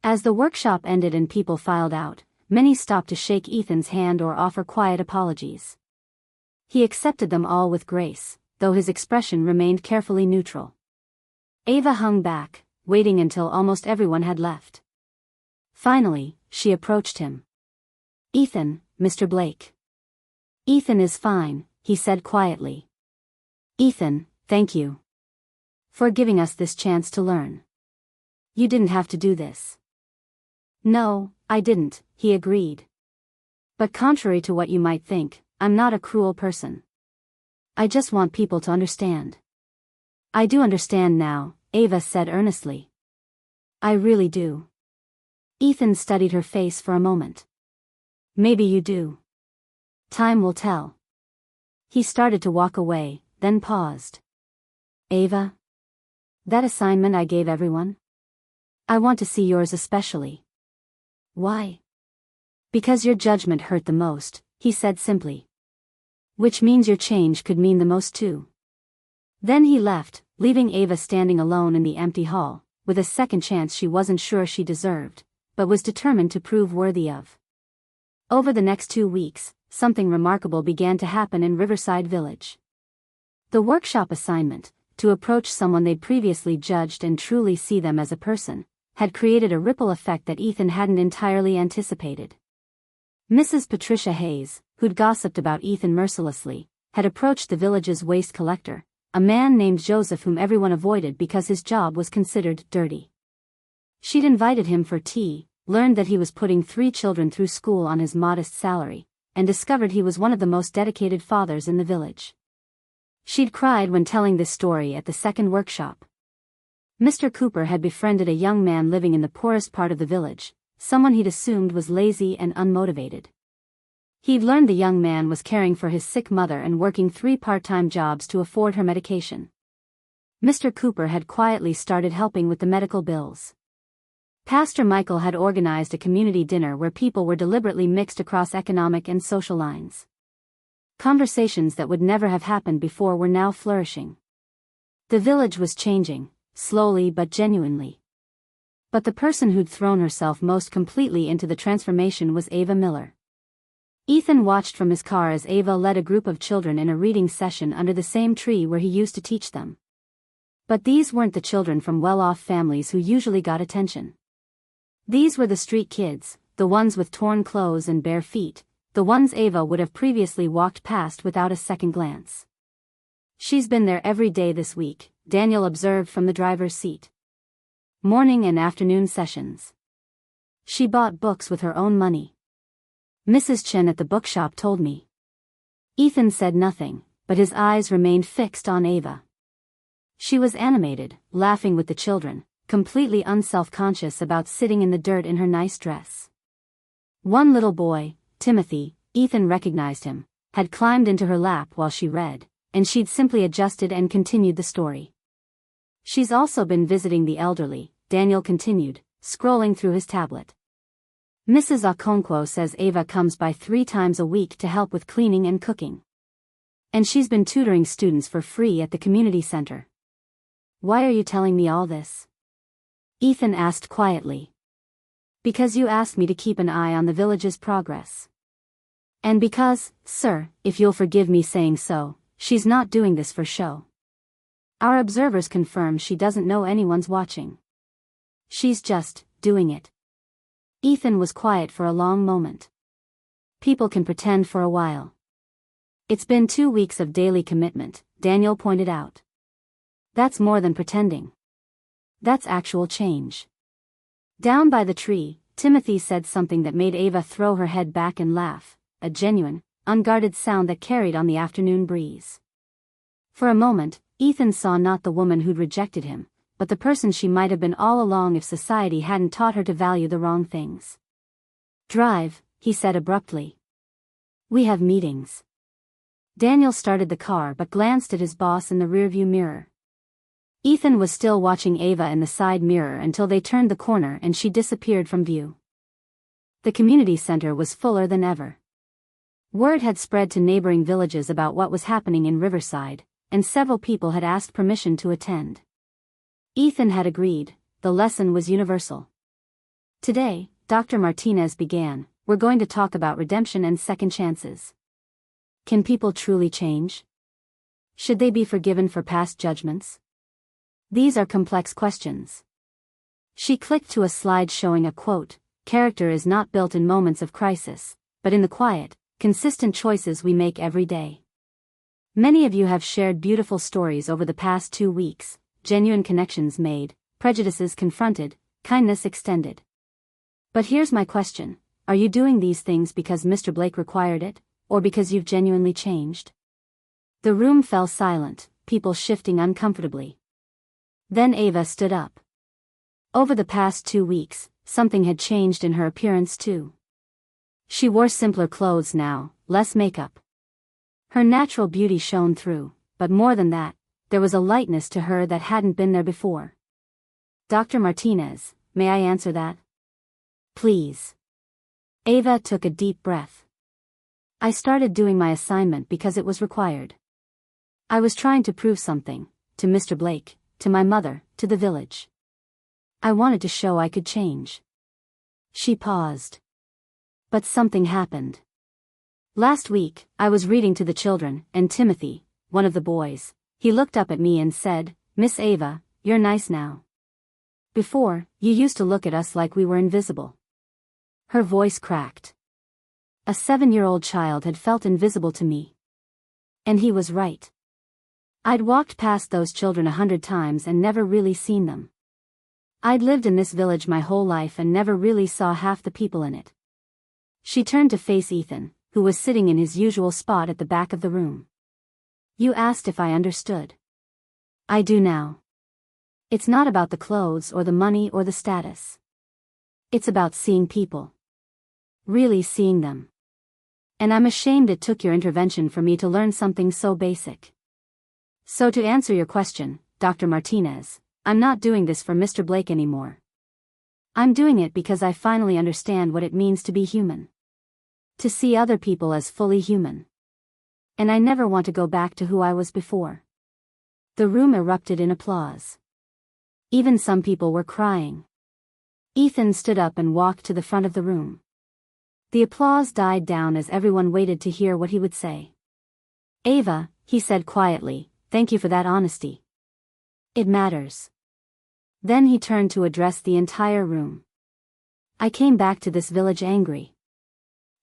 As the workshop ended and people filed out, many stopped to shake Ethan's hand or offer quiet apologies. He accepted them all with grace, though his expression remained carefully neutral. Ava hung back, waiting until almost everyone had left. Finally, she approached him. Ethan, Mr. Blake. Ethan is fine, he said quietly. Ethan, thank you for giving us this chance to learn. You didn't have to do this. No, I didn't, he agreed. But contrary to what you might think, I'm not a cruel person. I just want people to understand. I do understand now, Ava said earnestly. I really do. Ethan studied her face for a moment. Maybe you do. Time will tell. He started to walk away, then paused. Ava? That assignment I gave everyone? I want to see yours especially. Why? Because your judgment hurt the most, he said simply. Which means your change could mean the most too. Then he left, leaving Ava standing alone in the empty hall, with a second chance she wasn't sure she deserved, but was determined to prove worthy of. Over the next 2 weeks, something remarkable began to happen in Riverside Village. The workshop assignment, to approach someone they'd previously judged and truly see them as a person, had created a ripple effect that Ethan hadn't entirely anticipated. Mrs. Patricia Hayes, who'd gossiped about Ethan mercilessly, had approached the village's waste collector, a man named Joseph whom everyone avoided because his job was considered dirty. She'd invited him for tea, learned that he was putting 3 children through school on his modest salary, and discovered he was one of the most dedicated fathers in the village. She'd cried when telling this story at the second workshop. Mr. Cooper had befriended a young man living in the poorest part of the village, someone he'd assumed was lazy and unmotivated. He'd learned the young man was caring for his sick mother and working 3 part-time jobs to afford her medication. Mr. Cooper had quietly started helping with the medical bills. Pastor Michael had organized a community dinner where people were deliberately mixed across economic and social lines. Conversations that would never have happened before were now flourishing. The village was changing, slowly but genuinely. But the person who'd thrown herself most completely into the transformation was Ava Miller. Ethan watched from his car as Ava led a group of children in a reading session under the same tree where he used to teach them. But these weren't the children from well-off families who usually got attention. These were the street kids, the ones with torn clothes and bare feet, the ones Ava would have previously walked past without a second glance. She's been there every day this week, Daniel observed from the driver's seat. Morning and afternoon sessions. She bought books with her own money. Mrs. Chen at the bookshop told me. Ethan said nothing, but his eyes remained fixed on Ava. She was animated, laughing with the children, completely unself-conscious about sitting in the dirt in her nice dress. One little boy, Timothy, Ethan recognized him, had climbed into her lap while she read, and she'd simply adjusted and continued the story. She's also been visiting the elderly, Daniel continued, scrolling through his tablet. Mrs. Okonkwo says Ava comes by 3 times a week to help with cleaning and cooking. And she's been tutoring students for free at the community center. Why are you telling me all this? Ethan asked quietly. Because you asked me to keep an eye on the village's progress. And because, sir, if you'll forgive me saying so, she's not doing this for show. Our observers confirm she doesn't know anyone's watching. She's just doing it. Ethan was quiet for a long moment. People can pretend for a while. It's been 2 weeks of daily commitment, Daniel pointed out. That's more than pretending. That's actual change. Down by the tree, Timothy said something that made Ava throw her head back and laugh, a genuine, unguarded sound that carried on the afternoon breeze. For a moment, Ethan saw not the woman who'd rejected him, but the person she might have been all along if society hadn't taught her to value the wrong things. Drive, he said abruptly. We have meetings. Daniel started the car but glanced at his boss in the rearview mirror. Ethan was still watching Ava in the side mirror until they turned the corner and she disappeared from view. The community center was fuller than ever. Word had spread to neighboring villages about what was happening in Riverside, and several people had asked permission to attend. Ethan had agreed, the lesson was universal. Today, Dr. Martinez began, we're going to talk about redemption and second chances. Can people truly change? Should they be forgiven for past judgments? These are complex questions. She clicked to a slide showing a quote, character is not built in moments of crisis, but in the quiet, consistent choices we make every day. Many of you have shared beautiful stories over the past 2 weeks, genuine connections made, prejudices confronted, kindness extended. But here's my question, are you doing these things because Mr. Blake required it, or because you've genuinely changed? The room fell silent, people shifting uncomfortably. Then Ava stood up. Over the past 2 weeks, something had changed in her appearance too. She wore simpler clothes now, less makeup. Her natural beauty shone through, but more than that, there was a lightness to her that hadn't been there before. Dr. Martinez, may I answer that? Please. Ava took a deep breath. I started doing my assignment because it was required. I was trying to prove something, to Mr. Blake, to my mother, to the village. I wanted to show I could change. She paused. But something happened. Last week, I was reading to the children, and Timothy, one of the boys, he looked up at me and said, "Miss Ava, you're nice now. Before, you used to look at us like we were invisible." Her voice cracked. A 7-year-old child had felt invisible to me. And he was right. I'd walked past those children 100 times and never really seen them. I'd lived in this village my whole life and never really saw half the people in it. She turned to face Ethan, who was sitting in his usual spot at the back of the room. You asked if I understood. I do now. It's not about the clothes or the money or the status. It's about seeing people. Really seeing them. And I'm ashamed it took your intervention for me to learn something so basic. So to answer your question, Dr. Martinez, I'm not doing this for Mr. Blake anymore. I'm doing it because I finally understand what it means to be human. To see other people as fully human. And I never want to go back to who I was before. The room erupted in applause. Even some people were crying. Ethan stood up and walked to the front of the room. The applause died down as everyone waited to hear what he would say. Ava, he said quietly, thank you for that honesty. It matters. Then he turned to address the entire room. I came back to this village angry.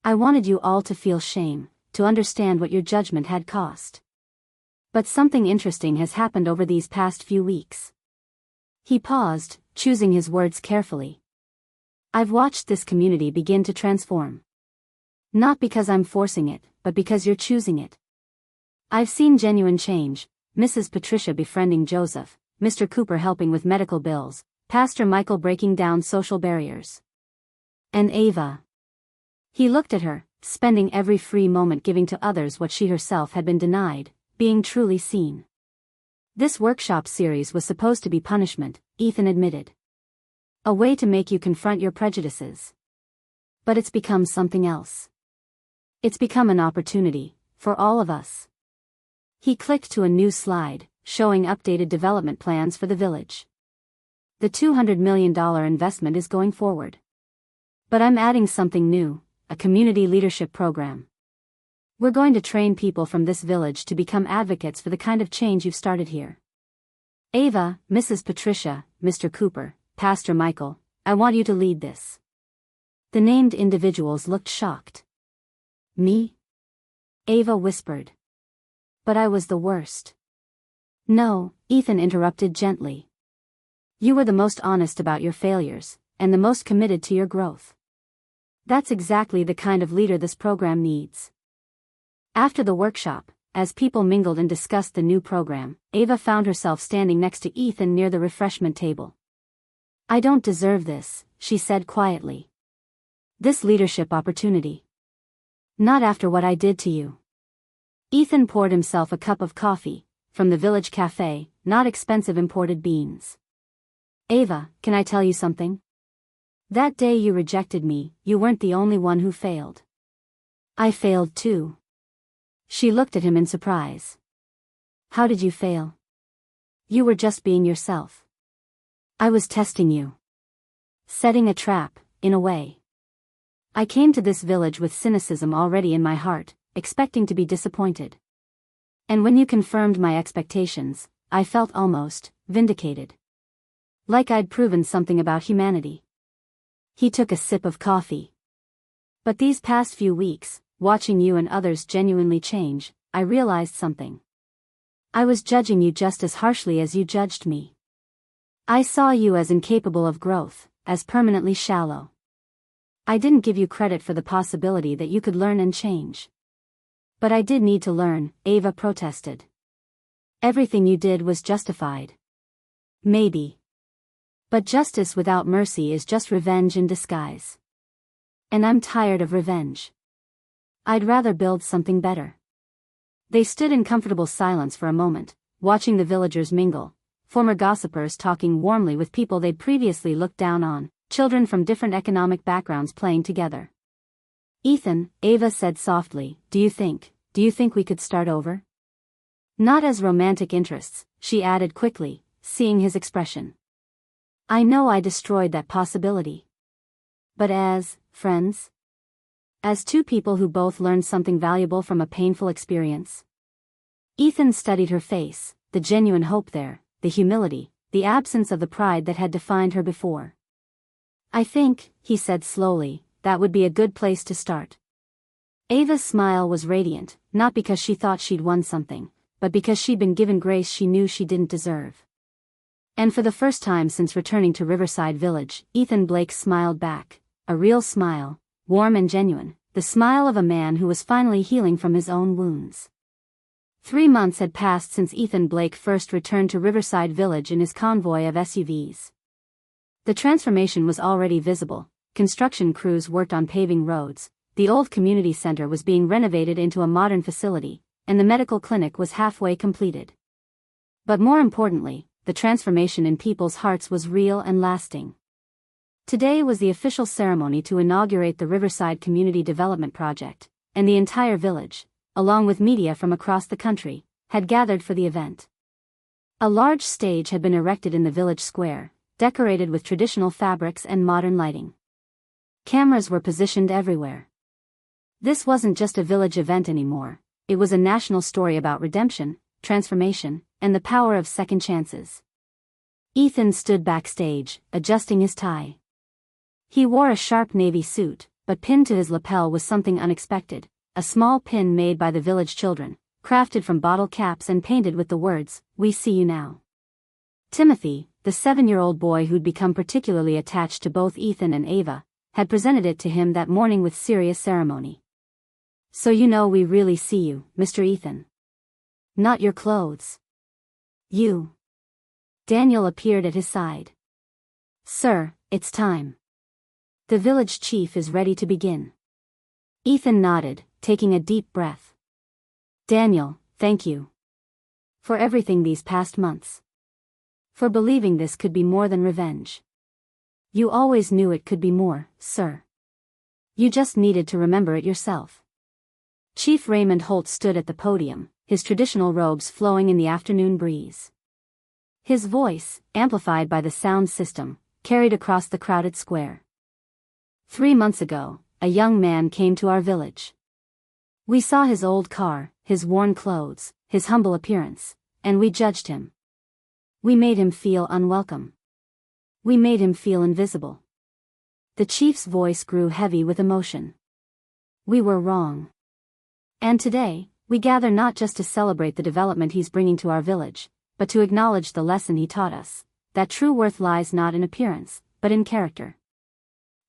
I wanted you all to feel shame, to understand what your judgment had cost. But something interesting has happened over these past few weeks. He paused, choosing his words carefully. I've watched this community begin to transform. Not because I'm forcing it, but because you're choosing it. I've seen genuine change, Mrs. Patricia befriending Joseph, Mr. Cooper helping with medical bills, Pastor Michael breaking down social barriers. And Ava. He looked at her, spending every free moment giving to others what she herself had been denied, being truly seen. This workshop series was supposed to be punishment, Ethan admitted. A way to make you confront your prejudices. But it's become something else. It's become an opportunity, for all of us. He clicked to a new slide, showing updated development plans for the village. The $200 million investment is going forward. But I'm adding something new, a community leadership program. We're going to train people from this village to become advocates for the kind of change you've started here. Ava, Mrs. Patricia, Mr. Cooper, Pastor Michael, I want you to lead this. The named individuals looked shocked. Me? Ava whispered. But I was the worst. No, Ethan interrupted gently. You were the most honest about your failures, and the most committed to your growth. That's exactly the kind of leader this program needs. After the workshop, as people mingled and discussed the new program, Ava found herself standing next to Ethan near the refreshment table. I don't deserve this, she said quietly. This leadership opportunity. Not after what I did to you. Ethan poured himself a cup of coffee, from the village cafe, not expensive imported beans. Ava, can I tell you something? That day you rejected me, you weren't the only one who failed. I failed too. She looked at him in surprise. How did you fail? You were just being yourself. I was testing you. Setting a trap, in a way. I came to this village with cynicism already in my heart, expecting to be disappointed. And when you confirmed my expectations, I felt almost vindicated. Like I'd proven something about humanity. He took a sip of coffee. But these past few weeks, watching you and others genuinely change, I realized something. I was judging you just as harshly as you judged me. I saw you as incapable of growth, as permanently shallow. I didn't give you credit for the possibility that you could learn and change. But I did need to learn, Ava protested. Everything you did was justified. Maybe. But justice without mercy is just revenge in disguise. And I'm tired of revenge. I'd rather build something better. They stood in comfortable silence for a moment, watching the villagers mingle, former gossipers talking warmly with people they'd previously looked down on, children from different economic backgrounds playing together. Ethan, Ava said softly, do you think we could start over? Not as romantic interests, she added quickly, seeing his expression. I know I destroyed that possibility. But as friends? As two people who both learned something valuable from a painful experience? Ethan studied her face, the genuine hope there, the humility, the absence of the pride that had defined her before. I think, he said slowly, that would be a good place to start. Ava's smile was radiant, not because she thought she'd won something, but because she'd been given grace she knew she didn't deserve. And for the first time since returning to Riverside Village, Ethan Blake smiled back, a real smile, warm and genuine, the smile of a man who was finally healing from his own wounds. 3 months had passed since Ethan Blake first returned to Riverside Village in his convoy of SUVs. The transformation was already visible. Construction crews worked on paving roads, the old community center was being renovated into a modern facility, and the medical clinic was halfway completed. But more importantly, the transformation in people's hearts was real and lasting. Today was the official ceremony to inaugurate the Riverside Community Development Project, and the entire village, along with media from across the country, had gathered for the event. A large stage had been erected in the village square, decorated with traditional fabrics and modern lighting. Cameras were positioned everywhere. This wasn't just a village event anymore, it was a national story about redemption, transformation, and the power of second chances. Ethan stood backstage, adjusting his tie. He wore a sharp navy suit, but pinned to his lapel was something unexpected, a small pin made by the village children, crafted from bottle caps and painted with the words, "We see you now." Timothy, the 7-year-old boy who'd become particularly attached to both Ethan and Ava, had presented it to him that morning with serious ceremony. So you know we really see you, Mr. Ethan. Not your clothes. You. Daniel appeared at his side. Sir, it's time. The village chief is ready to begin. Ethan nodded, taking a deep breath. Daniel, thank you. For everything these past months. For believing this could be more than revenge. You always knew it could be more, sir. You just needed to remember it yourself. Chief Raymond Holt stood at the podium, his traditional robes flowing in the afternoon breeze. His voice, amplified by the sound system, carried across the crowded square. 3 months ago, a young man came to our village. We saw his old car, his worn clothes, his humble appearance, and we judged him. We made him feel unwelcome. We made him feel invisible. The chief's voice grew heavy with emotion. We were wrong. And today, we gather not just to celebrate the development he's bringing to our village, but to acknowledge the lesson he taught us, that true worth lies not in appearance, but in character.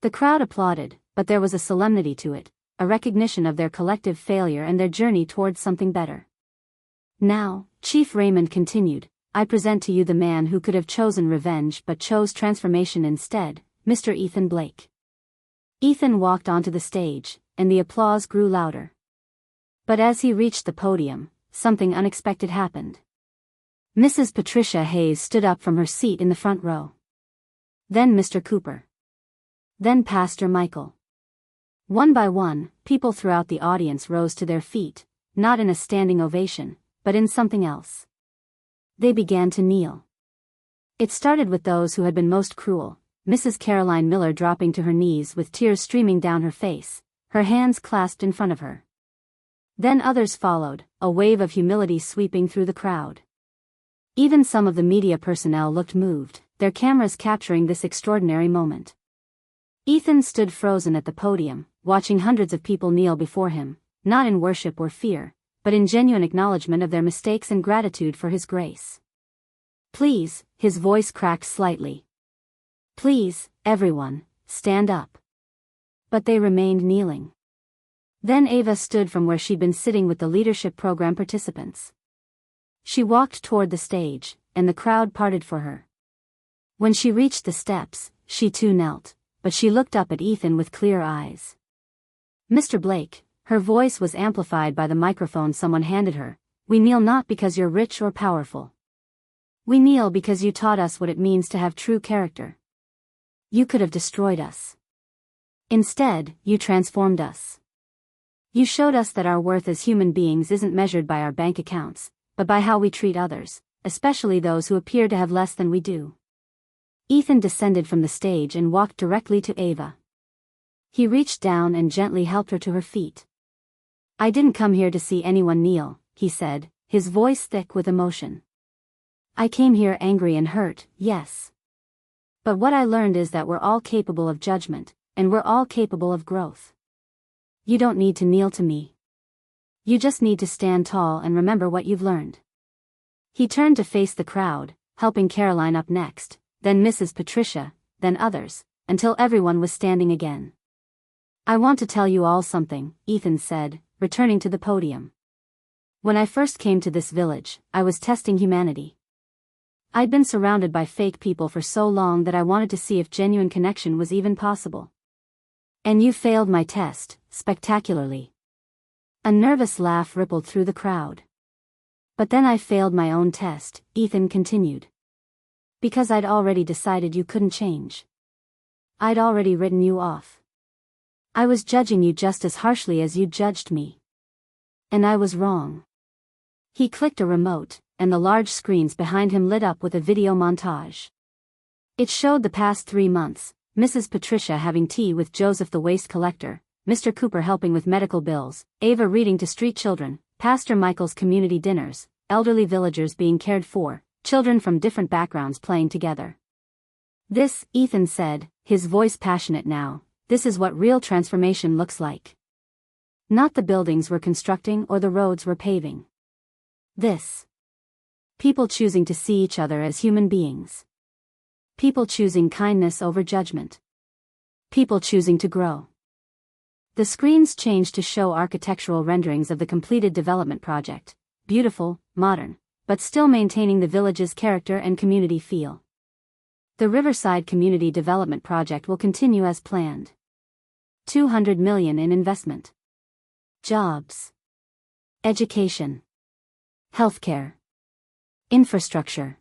The crowd applauded, but there was a solemnity to it, a recognition of their collective failure and their journey towards something better. Now, Chief Raymond continued, I present to you the man who could have chosen revenge but chose transformation instead, Mr. Ethan Blake. Ethan walked onto the stage, and the applause grew louder. But as he reached the podium, something unexpected happened. Mrs. Patricia Hayes stood up from her seat in the front row. Then Mr. Cooper. Then Pastor Michael. One by one, people throughout the audience rose to their feet, not in a standing ovation, but in something else. They began to kneel. It started with those who had been most cruel, Mrs. Caroline Miller dropping to her knees with tears streaming down her face, her hands clasped in front of her. Then others followed, a wave of humility sweeping through the crowd. Even some of the media personnel looked moved, their cameras capturing this extraordinary moment. Ethan stood frozen at the podium, watching hundreds of people kneel before him, not in worship or fear, but in genuine acknowledgement of their mistakes and gratitude for his grace. Please, his voice cracked slightly. Please, everyone, stand up. But they remained kneeling. Then Ava stood from where she'd been sitting with the leadership program participants. She walked toward the stage, and the crowd parted for her. When she reached the steps, she too knelt, but she looked up at Ethan with clear eyes. Mr. Blake, her voice was amplified by the microphone someone handed her, we kneel not because you're rich or powerful. We kneel because you taught us what it means to have true character. You could have destroyed us. Instead, you transformed us. You showed us that our worth as human beings isn't measured by our bank accounts, but by how we treat others, especially those who appear to have less than we do. Ethan descended from the stage and walked directly to Ava. He reached down and gently helped her to her feet. I didn't come here to see anyone kneel, he said, his voice thick with emotion. I came here angry and hurt, yes. But what I learned is that we're all capable of judgment, and we're all capable of growth. You don't need to kneel to me. You just need to stand tall and remember what you've learned. He turned to face the crowd, helping Caroline up next, then Mrs. Patricia, then others, until everyone was standing again. I want to tell you all something, Ethan said, returning to the podium. When I first came to this village, I was testing humanity. I'd been surrounded by fake people for so long that I wanted to see if genuine connection was even possible. And you failed my test, spectacularly. A nervous laugh rippled through the crowd. But then I failed my own test, Ethan continued. Because I'd already decided you couldn't change. I'd already written you off. I was judging you just as harshly as you judged me. And I was wrong. He clicked a remote, and the large screens behind him lit up with a video montage. It showed the past 3 months, Mrs. Patricia having tea with Joseph the waste collector, Mr. Cooper helping with medical bills, Ava reading to street children, Pastor Michael's community dinners, elderly villagers being cared for, children from different backgrounds playing together. This, Ethan said, his voice passionate now, this is what real transformation looks like. Not the buildings we're constructing or the roads we're paving. This. People choosing to see each other as human beings. People choosing kindness over judgment. People choosing to grow. The screens changed to show architectural renderings of the completed development project, beautiful, modern, but still maintaining the village's character and community feel. The Riverside Community Development Project will continue as planned. $200 million in investment. Jobs. Education. Healthcare. Infrastructure.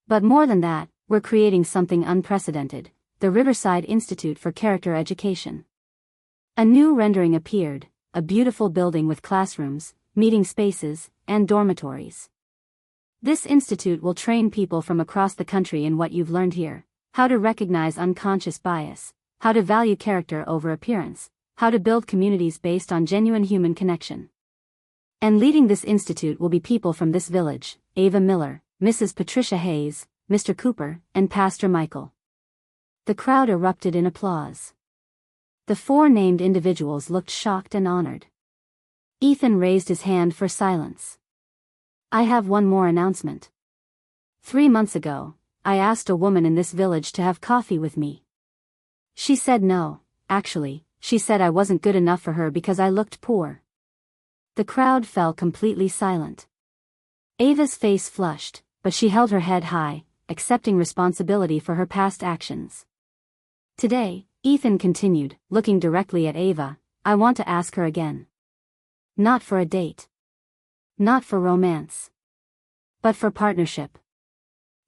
But more than that, we're creating something unprecedented, the Riverside Institute for Character Education. A new rendering appeared, a beautiful building with classrooms, meeting spaces, and dormitories. This institute will train people from across the country in what you've learned here, how to recognize unconscious bias, how to value character over appearance, how to build communities based on genuine human connection. And leading this institute will be people from this village, Ava Miller, Mrs. Patricia Hayes, Mr. Cooper, and Pastor Michael. The crowd erupted in applause. The 4 named individuals looked shocked and honored. Ethan raised his hand for silence. I have one more announcement. 3 months ago, I asked a woman in this village to have coffee with me. She said no, actually, she said I wasn't good enough for her because I looked poor. The crowd fell completely silent. Ava's face flushed, but she held her head high, accepting responsibility for her past actions. Today, Ethan continued, looking directly at Ava, I want to ask her again. Not for a date. Not for romance. But for partnership.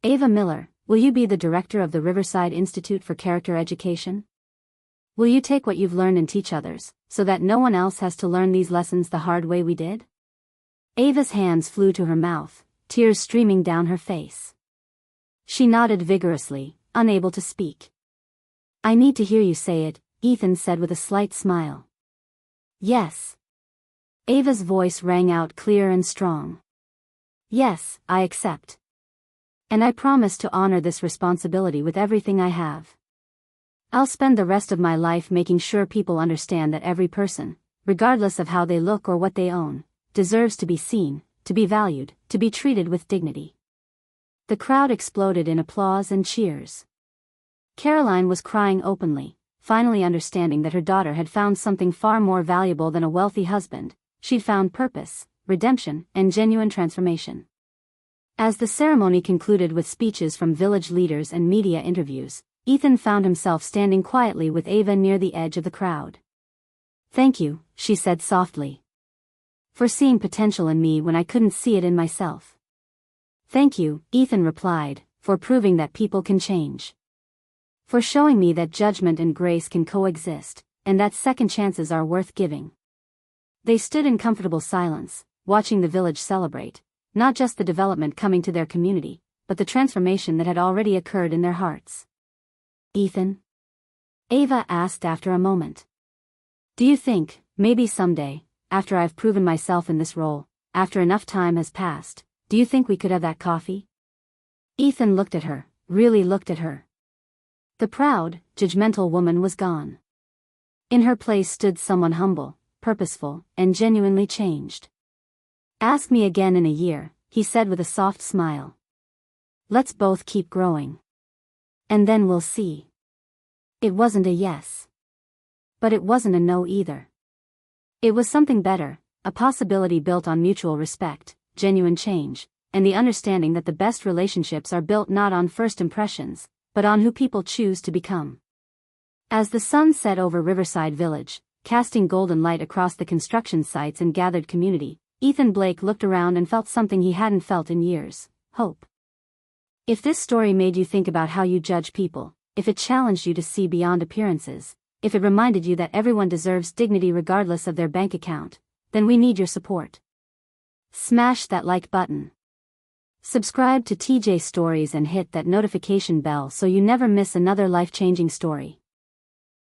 Ava Miller, will you be the director of the Riverside Institute for Character Education? Will you take what you've learned and teach others, so that no one else has to learn these lessons the hard way we did? Ava's hands flew to her mouth, tears streaming down her face. She nodded vigorously, unable to speak. I need to hear you say it, Ethan said with a slight smile. Yes. Ava's voice rang out clear and strong. Yes, I accept. And I promise to honor this responsibility with everything I have. I'll spend the rest of my life making sure people understand that every person, regardless of how they look or what they own, deserves to be seen, to be valued, to be treated with dignity." The crowd exploded in applause and cheers. Caroline was crying openly, finally understanding that her daughter had found something far more valuable than a wealthy husband. She'd found purpose, redemption, and genuine transformation. As the ceremony concluded with speeches from village leaders and media interviews, Ethan found himself standing quietly with Ava near the edge of the crowd. "Thank you," she said softly. "For seeing potential in me when I couldn't see it in myself." "Thank you," Ethan replied, "for proving that people can change. For showing me that judgment and grace can coexist, and that second chances are worth giving." They stood in comfortable silence, watching the village celebrate, not just the development coming to their community, but the transformation that had already occurred in their hearts. "Ethan?" Ava asked after a moment. "Do you think, maybe someday, after I've proven myself in this role, after enough time has passed, do you think we could have that coffee?" Ethan looked at her, really looked at her. The proud, judgmental woman was gone. In her place stood someone humble, purposeful, and genuinely changed. "Ask me again in a year," he said with a soft smile. "Let's both keep growing. And then we'll see." It wasn't a yes. But it wasn't a no either. It was something better, a possibility built on mutual respect, genuine change, and the understanding that the best relationships are built not on first impressions, but on who people choose to become. As the sun set over Riverside Village, casting golden light across the construction sites and gathered community, Ethan Blake looked around and felt something he hadn't felt in years: hope. If this story made you think about how you judge people, if it challenged you to see beyond appearances, if it reminded you that everyone deserves dignity regardless of their bank account, then we need your support. Smash that like button. Subscribe to TeeJay Stories and hit that notification bell so you never miss another life-changing story.